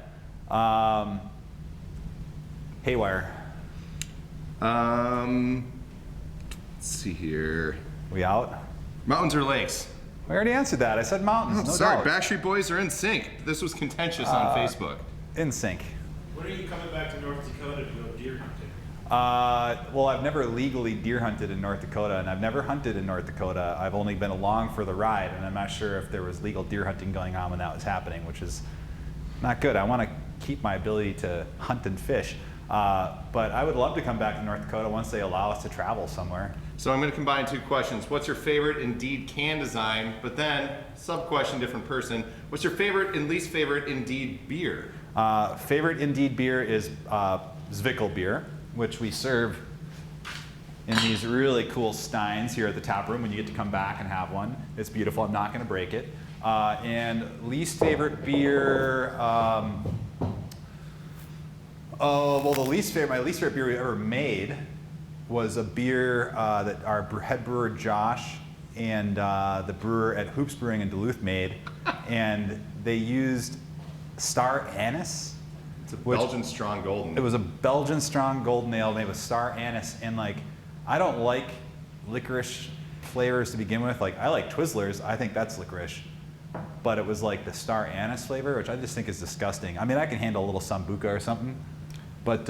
Haywire. Let's see here. We out? Mountains or lakes? I already answered that. I said mountains. Oh, no sorry, doubt. Backstreet Boys are in sync. This was contentious on Facebook. In sync. When are you coming back to North Dakota to go deer hunting? Well, I've never legally deer hunted in North Dakota, and I've never hunted in North Dakota. I've only been along for the ride, and I'm not sure if there was legal deer hunting going on when that was happening, which is not good. I want to keep my ability to hunt and fish. But I would love to come back to North Dakota once they allow us to travel somewhere. So I'm going to combine 2 questions. What's your favorite Indeed can design? But then, sub-question, different person. What's your favorite and least favorite Indeed beer? Favorite Indeed beer is Zwickel beer, which we serve in these really cool steins here at the tap room when you get to come back and have one. It's beautiful. I'm not going to break it. And least favorite beer. My least favorite beer we ever made was a beer that our head brewer Josh and the brewer at Hoops Brewing in Duluth made, and they used Star Anise. It's a Belgian strong golden. It was a Belgian strong golden ale made with Star Anise, and I don't like licorice flavors to begin with. I like Twizzlers. I think that's licorice. But it was the Star Anise flavor, which I just think is disgusting. I mean, I can handle a little Sambuca or something. But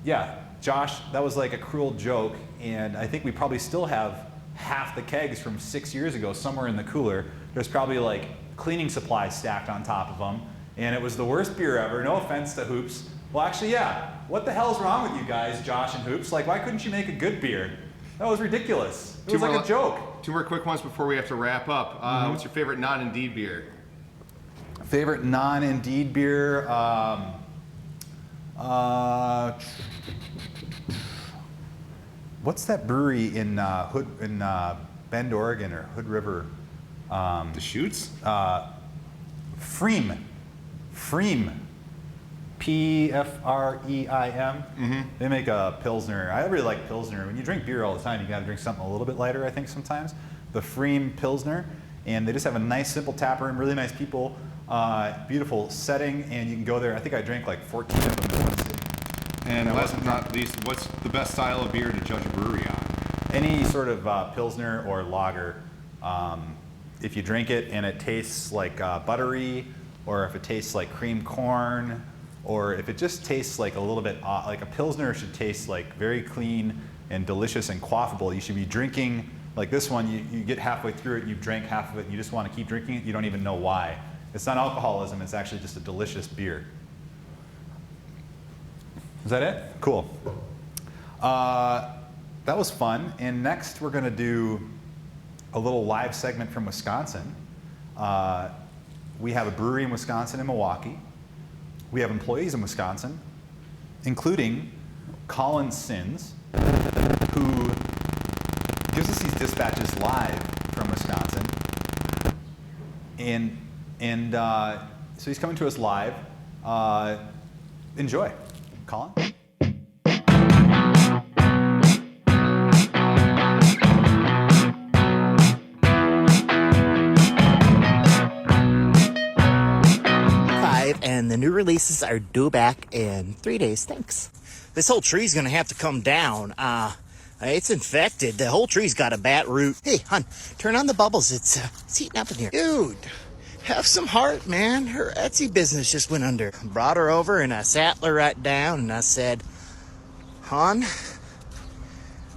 yeah, Josh, that was a cruel joke. And I think we probably still have half the kegs from 6 years ago somewhere in the cooler. There's probably cleaning supplies stacked on top of them. And it was the worst beer ever. No offense to Hoops. Well, actually, yeah. What the hell's wrong with you guys, Josh and Hoops? Why couldn't you make a good beer? That was ridiculous. It was a joke. 2 more quick ones before we have to wrap up. What's your favorite non-Indeed beer? Favorite non-Indeed beer? What's that brewery in Bend, Oregon, or Hood River? Deschutes? Freem. P-F-R-E-I-M. Mm-hmm. They make a Pilsner. I really like Pilsner. When you drink beer all the time, you gotta drink something a little bit lighter, I think, sometimes. The Freem Pilsner. And they just have a nice, simple tap room, really nice people, beautiful setting, and you can go there. I think I drank 14 of them in one sitting. And last but not least, what's the best style of beer to judge a brewery on? Any sort of Pilsner or lager. If you drink it and it tastes like buttery, or if it tastes like cream corn, or if it just tastes like a little bit like a Pilsner should taste like very clean and delicious and quaffable. You should be drinking like this one. You get halfway through it, you've drank half of it, and you just want to keep drinking it. You don't even know why. It's not alcoholism. It's actually just a delicious beer. Is that it? Cool. That was fun. And next we're going to do a little live segment from Wisconsin. We have a brewery in Wisconsin and Milwaukee. We have employees in Wisconsin, including Colin Sins, who gives us these dispatches live from Wisconsin. And so he's coming to us live. Enjoy. Colin? And the new releases are due back in 3 days. Thanks. This whole tree's gonna have to come down. It's infected. The whole tree's got a bad root. Hey, hon, turn on the bubbles. It's heating up in here. Dude, have some heart, man. Her Etsy business just went under. Brought her over and I sat her right down and I said, hon,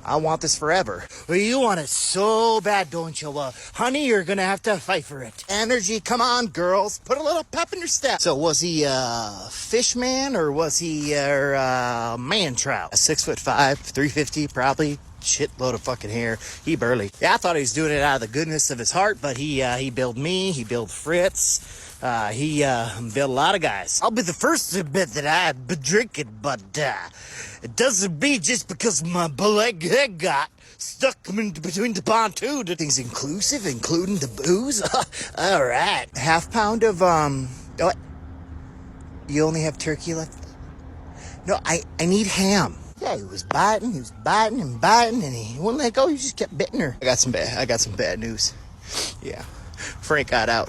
I want this forever. Well, you want it so bad, don't you? Well, honey, you're gonna have to fight for it. Energy, come on, girls. Put a little pep in your step. So was he a fish man or was he a man trout? 6'5", 350 probably. Shitload of fucking hair. He burly. Yeah, I thought he was doing it out of the goodness of his heart, but he billed me, he billed Fritz. He billed a lot of guys. I'll be the first to admit that I've been drinking, but it doesn't be just because my leg got stuck in between the pontoon. Things inclusive, including the booze. All right. Half pound of what? You only have turkey left? No, I need ham. Yeah, he was biting and biting, and he wouldn't let go. He just kept biting her. I got some bad news. Yeah, Frank got out,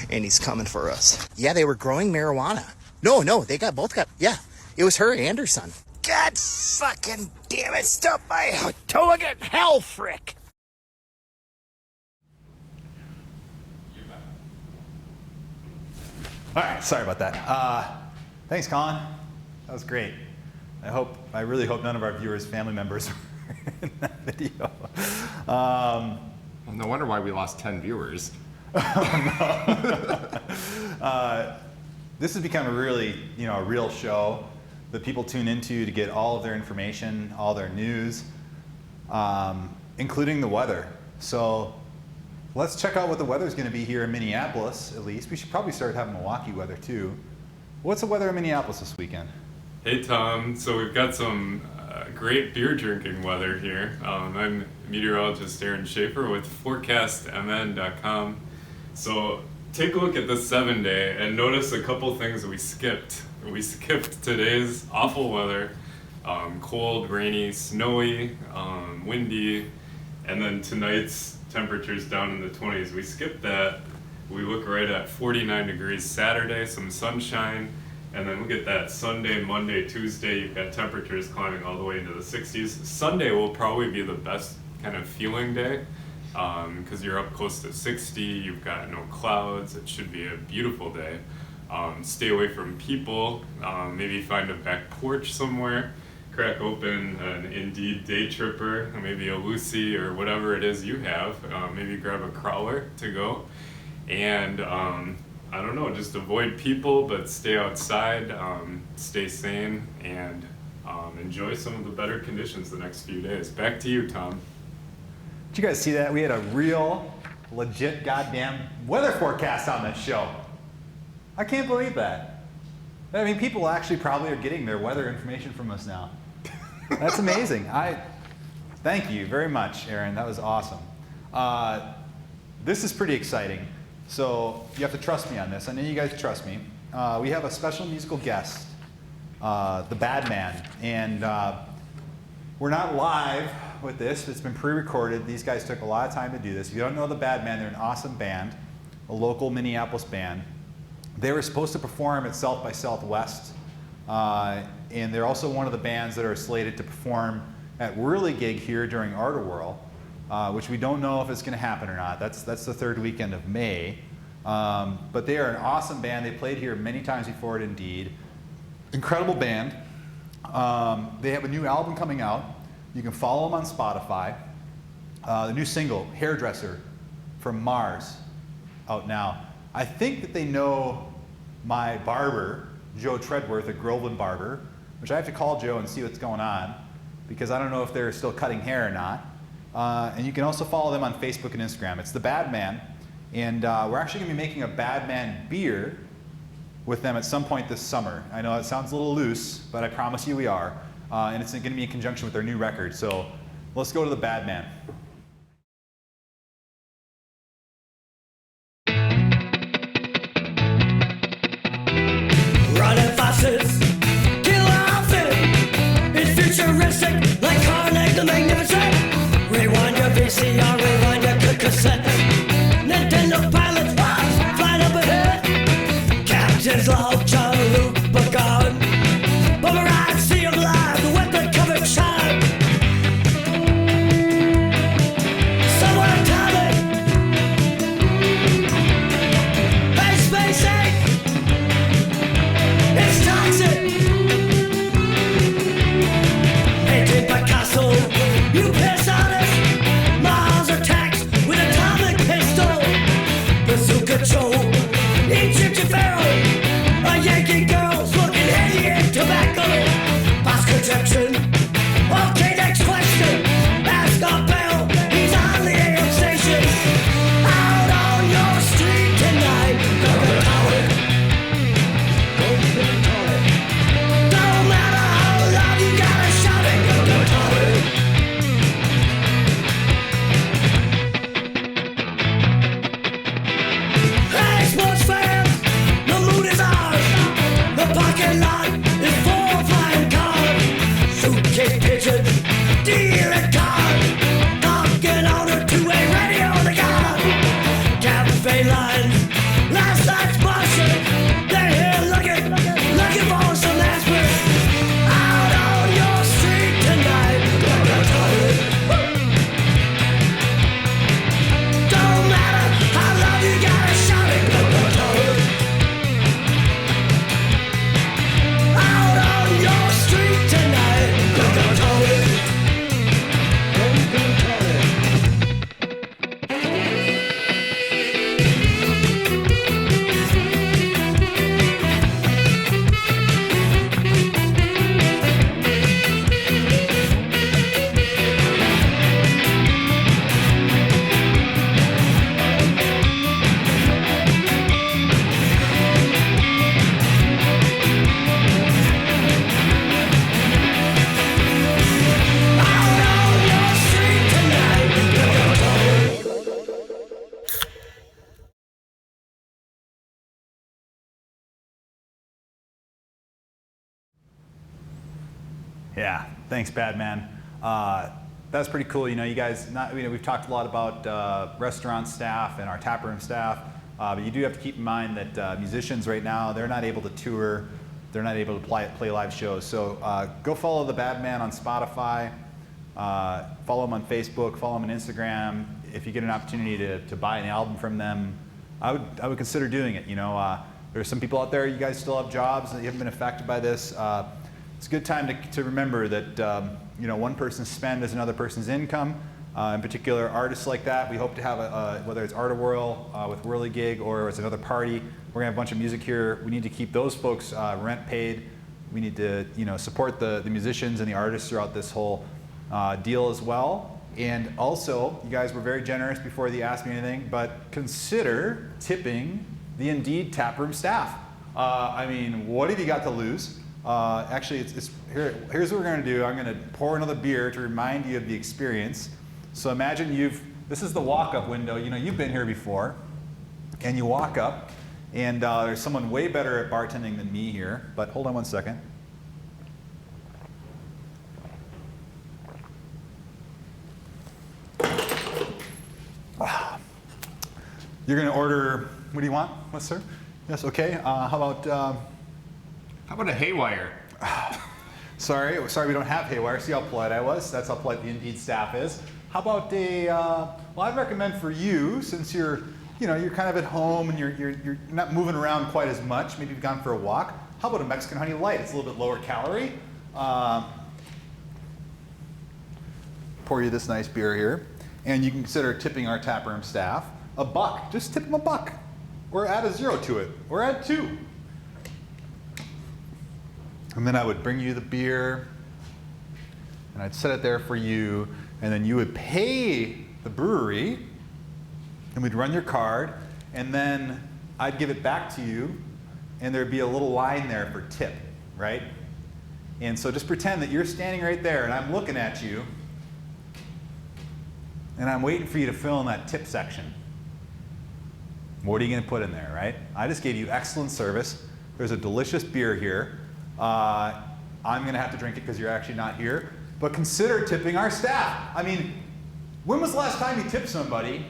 and he's coming for us. Yeah, they were growing marijuana. No, they both got. Yeah, it was her and her son. God fucking damn it! Stop my toe again, hell frick! All right, sorry about that. Thanks, Colin. That was great. I really hope none of our viewers' family members were in that video. Well, no wonder why we lost 10 viewers. This has become a really, a real show that people tune into to get all of their information, all their news, including the weather. So let's check out what the weather's going to be here in Minneapolis, at least. We should probably start having Milwaukee weather, too. What's the weather in Minneapolis this weekend? Hey Tom, so we've got some great beer drinking weather here. I'm meteorologist Aaron Schaefer with forecastmn.com. So take a look at this 7-day and notice a couple things we skipped. We skipped today's awful weather, cold, rainy, snowy, windy, and then tonight's temperatures down in the 20s. We skipped that. We look right at 49 degrees Saturday, some sunshine. And then look at that Sunday, Monday, Tuesday, you've got temperatures climbing all the way into the 60s. Sunday will probably be the best kind of feeling day because you're up close to 60, you've got no clouds, it should be a beautiful day. Stay away from people, maybe find a back porch somewhere, crack open an Indeed day tripper, maybe a Lucy or whatever it is you have, maybe grab a crawler to go. And I don't know, just avoid people, but stay outside, stay sane, and enjoy some of the better conditions the next few days. Back to you, Tom. Did you guys see that? We had a real, legit goddamn weather forecast on this show. I can't believe that. I mean, people actually probably are getting their weather information from us now. That's amazing. Thank you very much, Aaron. That was awesome. This is pretty exciting. So you have to trust me on this. I know you guys trust me. We have a special musical guest, the Bad Man. And we're not live with this. It's been pre-recorded. These guys took a lot of time to do this. If you don't know the Bad Man, they're an awesome band, a local Minneapolis band. They were supposed to perform at South by Southwest. And they're also one of the bands that are slated to perform at Whirly Gig here during Art Whirl. Which we don't know if it's going to happen or not. That's the third weekend of May. But they are an awesome band. They played here many times before at Indeed. incredible band. They have a new album coming out. You can follow them on Spotify. The new single, Hairdresser, from Mars, out now. I think that they know my barber, Joe Treadworth at Groveland Barber, which I have to call Joe and see what's going on, because I don't know if they're still cutting hair or not. And you can also follow them on Facebook and Instagram. It's The Bad Man, and we're actually going to be making a Bad Man beer with them at some point this summer. I know it sounds a little loose, but I promise you we are. And it's going to be in conjunction with their new record. So let's go to The Bad Man. Running faucets, killer outfit. It's futuristic, like Carnegie the Magnificent. Rewind your VCR, rewind your good cassette. Nintendo pilots, flying up ahead. Captain's log, John Luke Bogard. Bummer ride, see 'em live, the weapon covered shine. Somewhere atomic. Hey, Space 8. It's toxic. Painted Picasso, you piss on us. Mars attacks with atomic pistol. Bazooka Joe, Egyptian pharaoh. A Yankee girl's looking heady in tobacco. Boss contraption. Okay, next question. Ask our bell, he's on the AM station. Out on your street tonight. Don't matter how loud you gotta shout it, go Hey, sports fans, the mood is ours. The parking lot is full of flying cars. Suitcase pigeons, dealing cars. Talking owner to a radio on the guard. Cafe lines, last night's Martian. They're here looking for some aspirin. Out on your street tonight. Don't matter how loud you gotta shout it. Out on your street tonight. Out on your street tonight. Yeah, thanks, Bad Man. That's pretty cool. You know, you guys, we've talked a lot about restaurant staff and our taproom staff, but you do have to keep in mind that musicians right now, they're not able to tour, they're not able to play live shows. So go follow The Bad Man on Spotify, follow them on Facebook, follow them on Instagram. If you get an opportunity to buy an album from them, I would consider doing it. You know, there's some people out there, you guys still have jobs and you haven't been affected by this. It's a good time to remember that you know, one person's spend is another person's income. In particular, artists like that, we hope to have whether it's Art of Whirl with Whirly Gig or it's another party, we're gonna have a bunch of music here. We need to keep those folks rent paid. We need to, you know, support the musicians and the artists throughout this whole deal as well. And also, you guys were very generous before you asked me anything, but consider tipping the Indeed taproom staff. I mean, what have you got to lose? Actually, here's what we're going to do. I'm going to pour another beer to remind you of the experience. So imagine this is the walk-up window. You know, you've been here before, and you walk up, and there's someone way better at bartending than me here. But hold on one second. You're going to order. What do you want? What, sir? Yes. Okay. How about a haywire? Sorry, we don't have haywire. See how polite I was? That's how polite the Indeed staff is. How about well, I'd recommend for you, since you're kind of at home and you're not moving around quite as much, maybe you've gone for a walk, How about a Mexican honey light? It's a little bit lower calorie. Pour you this nice beer here. And you can consider tipping our taproom staff $1. Just tip them $1. Or add a 0 to it. Or add 2. And then I would bring you the beer. And I'd set it there for you. And then you would pay the brewery. And we'd run your card. And then I'd give it back to you. And there'd be a little line there for tip, right? And so just pretend that you're standing right there and I'm looking at you. And I'm waiting for you to fill in that tip section. What are you going to put in there, right? I just gave you excellent service. There's a delicious beer here. I'm going to have to drink it because you're actually not here. But consider tipping our staff. I mean, when was the last time you tipped somebody?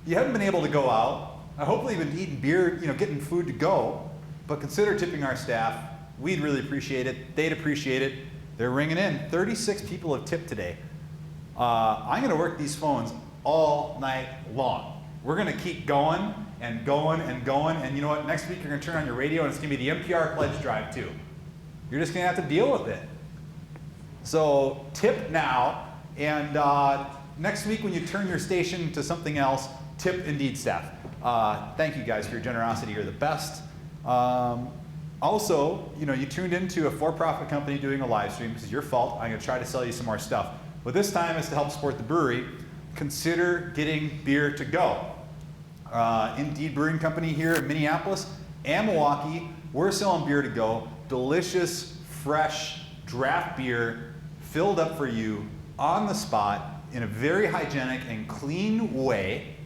You haven't been able to go out. Hopefully you've been eating beer, getting food to go. But consider tipping our staff. We'd really appreciate it. They'd appreciate it. They're ringing in. 36 people have tipped today. I'm going to work these phones all night long. We're going to keep going and going and going. And you know what? Next week you're going to turn on your radio and it's going to be the NPR pledge drive too. You're just going to have to deal with it. So tip now. And next week when you turn your station to something else, tip Indeed staff. Thank you guys for your generosity. You're the best. Also, you tuned into a for-profit company doing a live stream. This is your fault. I'm going to try to sell you some more stuff. But this time is to help support the brewery. Consider getting beer to go. Indeed Brewing Company here in Minneapolis and Milwaukee, we're selling beer to go. Delicious, fresh, draft beer filled up for you on the spot in a very hygienic and clean way.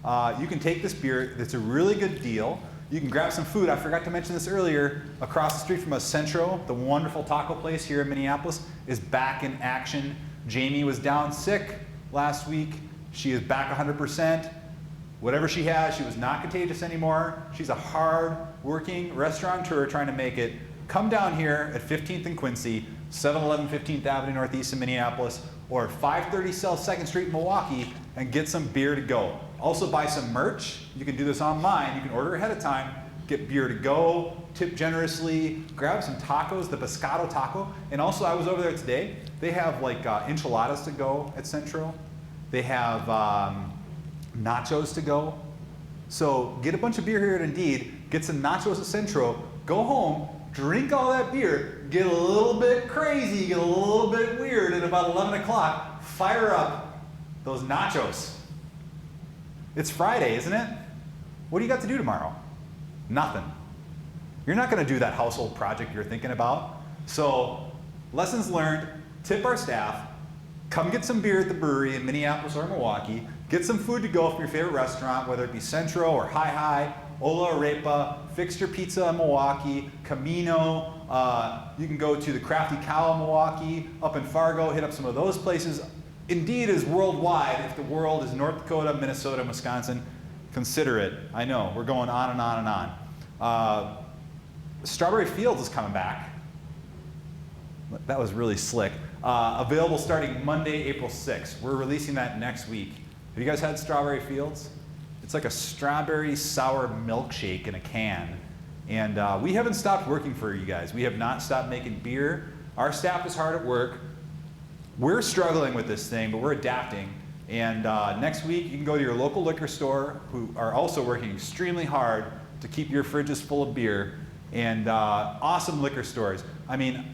You can take this beer. It's a really good deal. You can grab some food. I forgot to mention this earlier. Across the street from us, Centro, the wonderful taco place here in Minneapolis, is back in action. Jamie was down sick last week. She is back 100%. Whatever she has, she was not contagious anymore. She's a hard-working restaurateur trying to make it. Come down here at 15th and Quincy, 711 15th Avenue Northeast in Minneapolis, or 530 South 2nd Street in Milwaukee, and get some beer to go. Also buy some merch. You can do this online. You can order ahead of time, get beer to go, tip generously, grab some tacos, the pescado taco. And also, I was over there today. They have like enchiladas to go at Centro. They have nachos to go. So get a bunch of beer here at Indeed, get some nachos at Centro, go home, drink all that beer, get a little bit crazy, get a little bit weird, and about 11 o'clock, fire up those nachos. It's Friday, isn't it? What do you got to do tomorrow? Nothing. You're not going to do that household project you're thinking about. So, lessons learned, tip our staff, come get some beer at the brewery in Minneapolis or Milwaukee, get some food to go from your favorite restaurant, whether it be Centro or Hi Hi, Ola Arepa, Fixture Pizza in Milwaukee, Camino. You can go to the Crafty Cow in Milwaukee, up in Fargo, hit up some of those places. Indeed is worldwide. If the world is North Dakota, Minnesota, Wisconsin, consider it. I know, we're going on and on and on. Strawberry Fields is coming back. That was really slick. Available starting Monday, April 6th. We're releasing that next week. Have you guys had Strawberry Fields? It's like a strawberry sour milkshake in a can. And we haven't stopped working for you guys. We have not stopped making beer. Our staff is hard at work. We're struggling with this thing, but we're adapting. And next week, you can go to your local liquor store, who are also working extremely hard to keep your fridges full of beer, and awesome liquor stores. I mean,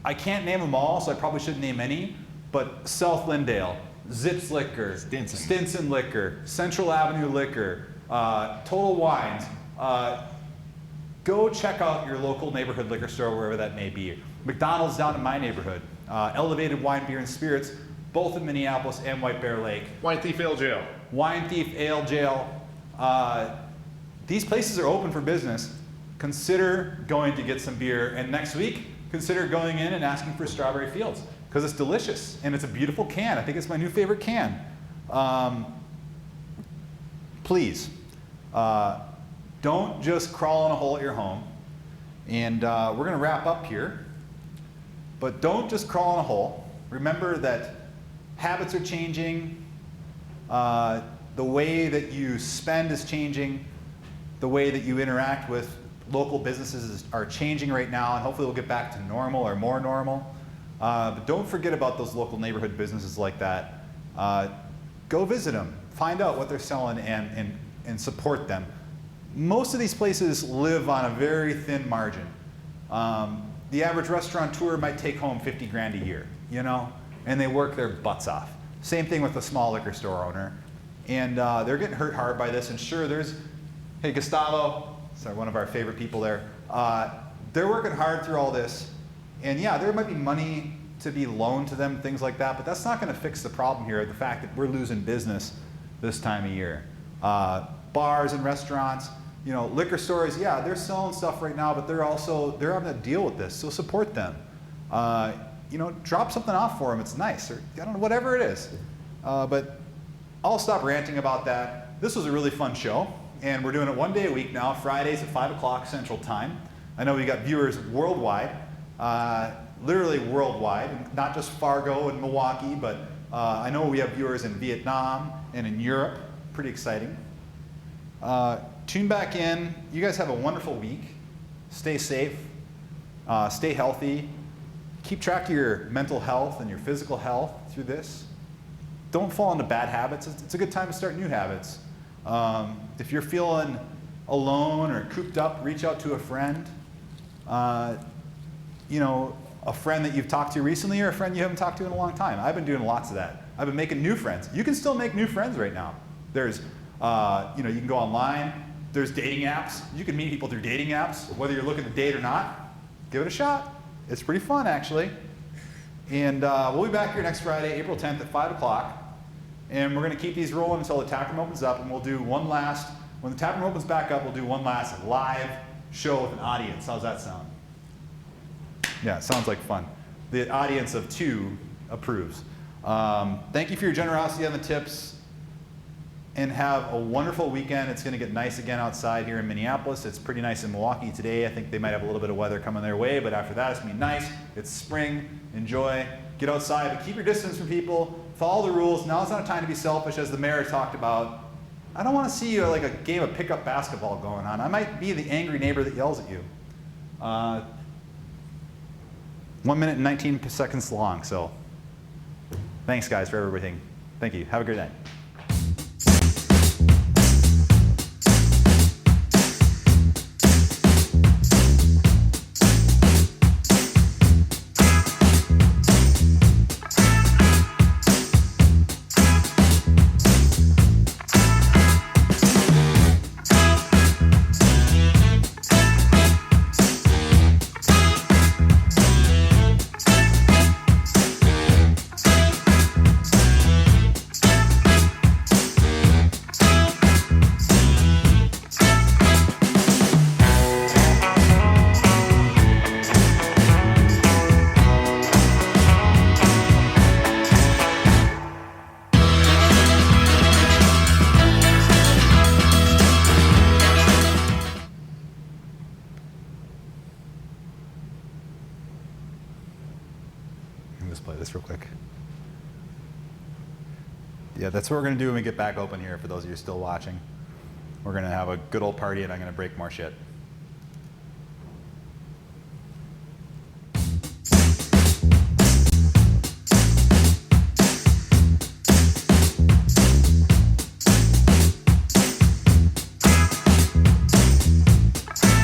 I can't name them all, so I probably shouldn't name any, but South Lindale, Zips Liquor, Stinson Liquor, Central Avenue Liquor, Total Wines. Go check out your local neighborhood liquor store, wherever that may be. McDonald's down in my neighborhood. Elevated Wine, Beer, and Spirits, both in Minneapolis and White Bear Lake. Wine Thief Ale Jail. Wine Thief Ale Jail. These places are open for business. Consider going to get some beer, and next week, consider going in and asking for Strawberry Fields, because it's delicious, and it's a beautiful can. I think it's my new favorite can. Please, don't just crawl in a hole at your home. And we're going to wrap up here. But don't just crawl in a hole. Remember that habits are changing. The way that you spend is changing. The way that you interact with local businesses are changing right now, and hopefully we'll get back to normal or more normal. But don't forget about those local neighborhood businesses like that. Go visit them, find out what they're selling, and support them. Most of these places live on a very thin margin. The average restaurateur might take home 50 grand a year, you know, and they work their butts off. Same thing with a small liquor store owner. And they're getting hurt hard by this, and sure, hey, Gustavo, sorry, one of our favorite people there, they're working hard through all this. And yeah, there might be money to be loaned to them, things like that, but that's not gonna fix the problem here, the fact that we're losing business this time of year. Bars and restaurants, you know, liquor stores, yeah, they're selling stuff right now, but they're having to deal with this, so support them. You know, drop something off for them, it's nice, or I don't know, whatever it is. But I'll stop ranting about that. This was a really fun show, and we're doing it one day a week now, Fridays at 5 o'clock Central Time. I know we got viewers worldwide, literally worldwide, not just Fargo and Milwaukee, but I know we have viewers in Vietnam and in Europe. Pretty exciting. Tune back in. You guys have a wonderful week. Stay safe, stay healthy. Keep track of your mental health and your physical health through this. Don't fall into bad habits. It's a good time to start new habits. If you're feeling alone or cooped up, reach out to a friend. You know, a friend that you've talked to recently or a friend you haven't talked to in a long time. I've been doing lots of that. I've been making new friends. You can still make new friends right now. There's, you know, you can go online. There's dating apps. You can meet people through dating apps, whether you're looking to date or not. Give it a shot. It's pretty fun, actually. And we'll be back here next Friday, April 10th at 5 o'clock. And we're going to keep these rolling until the taproom opens up, and we'll do one last, when the taproom opens back up, we'll do one last live show with an audience. How's that sound? Yeah, it sounds like fun. The audience of 2 approves. Thank you for your generosity on the tips, and have a wonderful weekend. It's going to get nice again outside here in Minneapolis. It's pretty nice in Milwaukee today. I think they might have a little bit of weather coming their way, but after that it's going to be nice. It's spring. Enjoy. Get outside, but keep your distance from people. Follow the rules. Now it's not a time to be selfish, as the mayor talked about. I don't want to see you like a game of pickup basketball going on. I might be the angry neighbor that yells at you. 1 minute and 19 seconds long, so thanks guys for everything. Thank you. Have a great night. Just play this real quick. Yeah, that's what we're going to do when we get back open here, for those of you still watching. We're going to have a good old party, and I'm going to break more shit.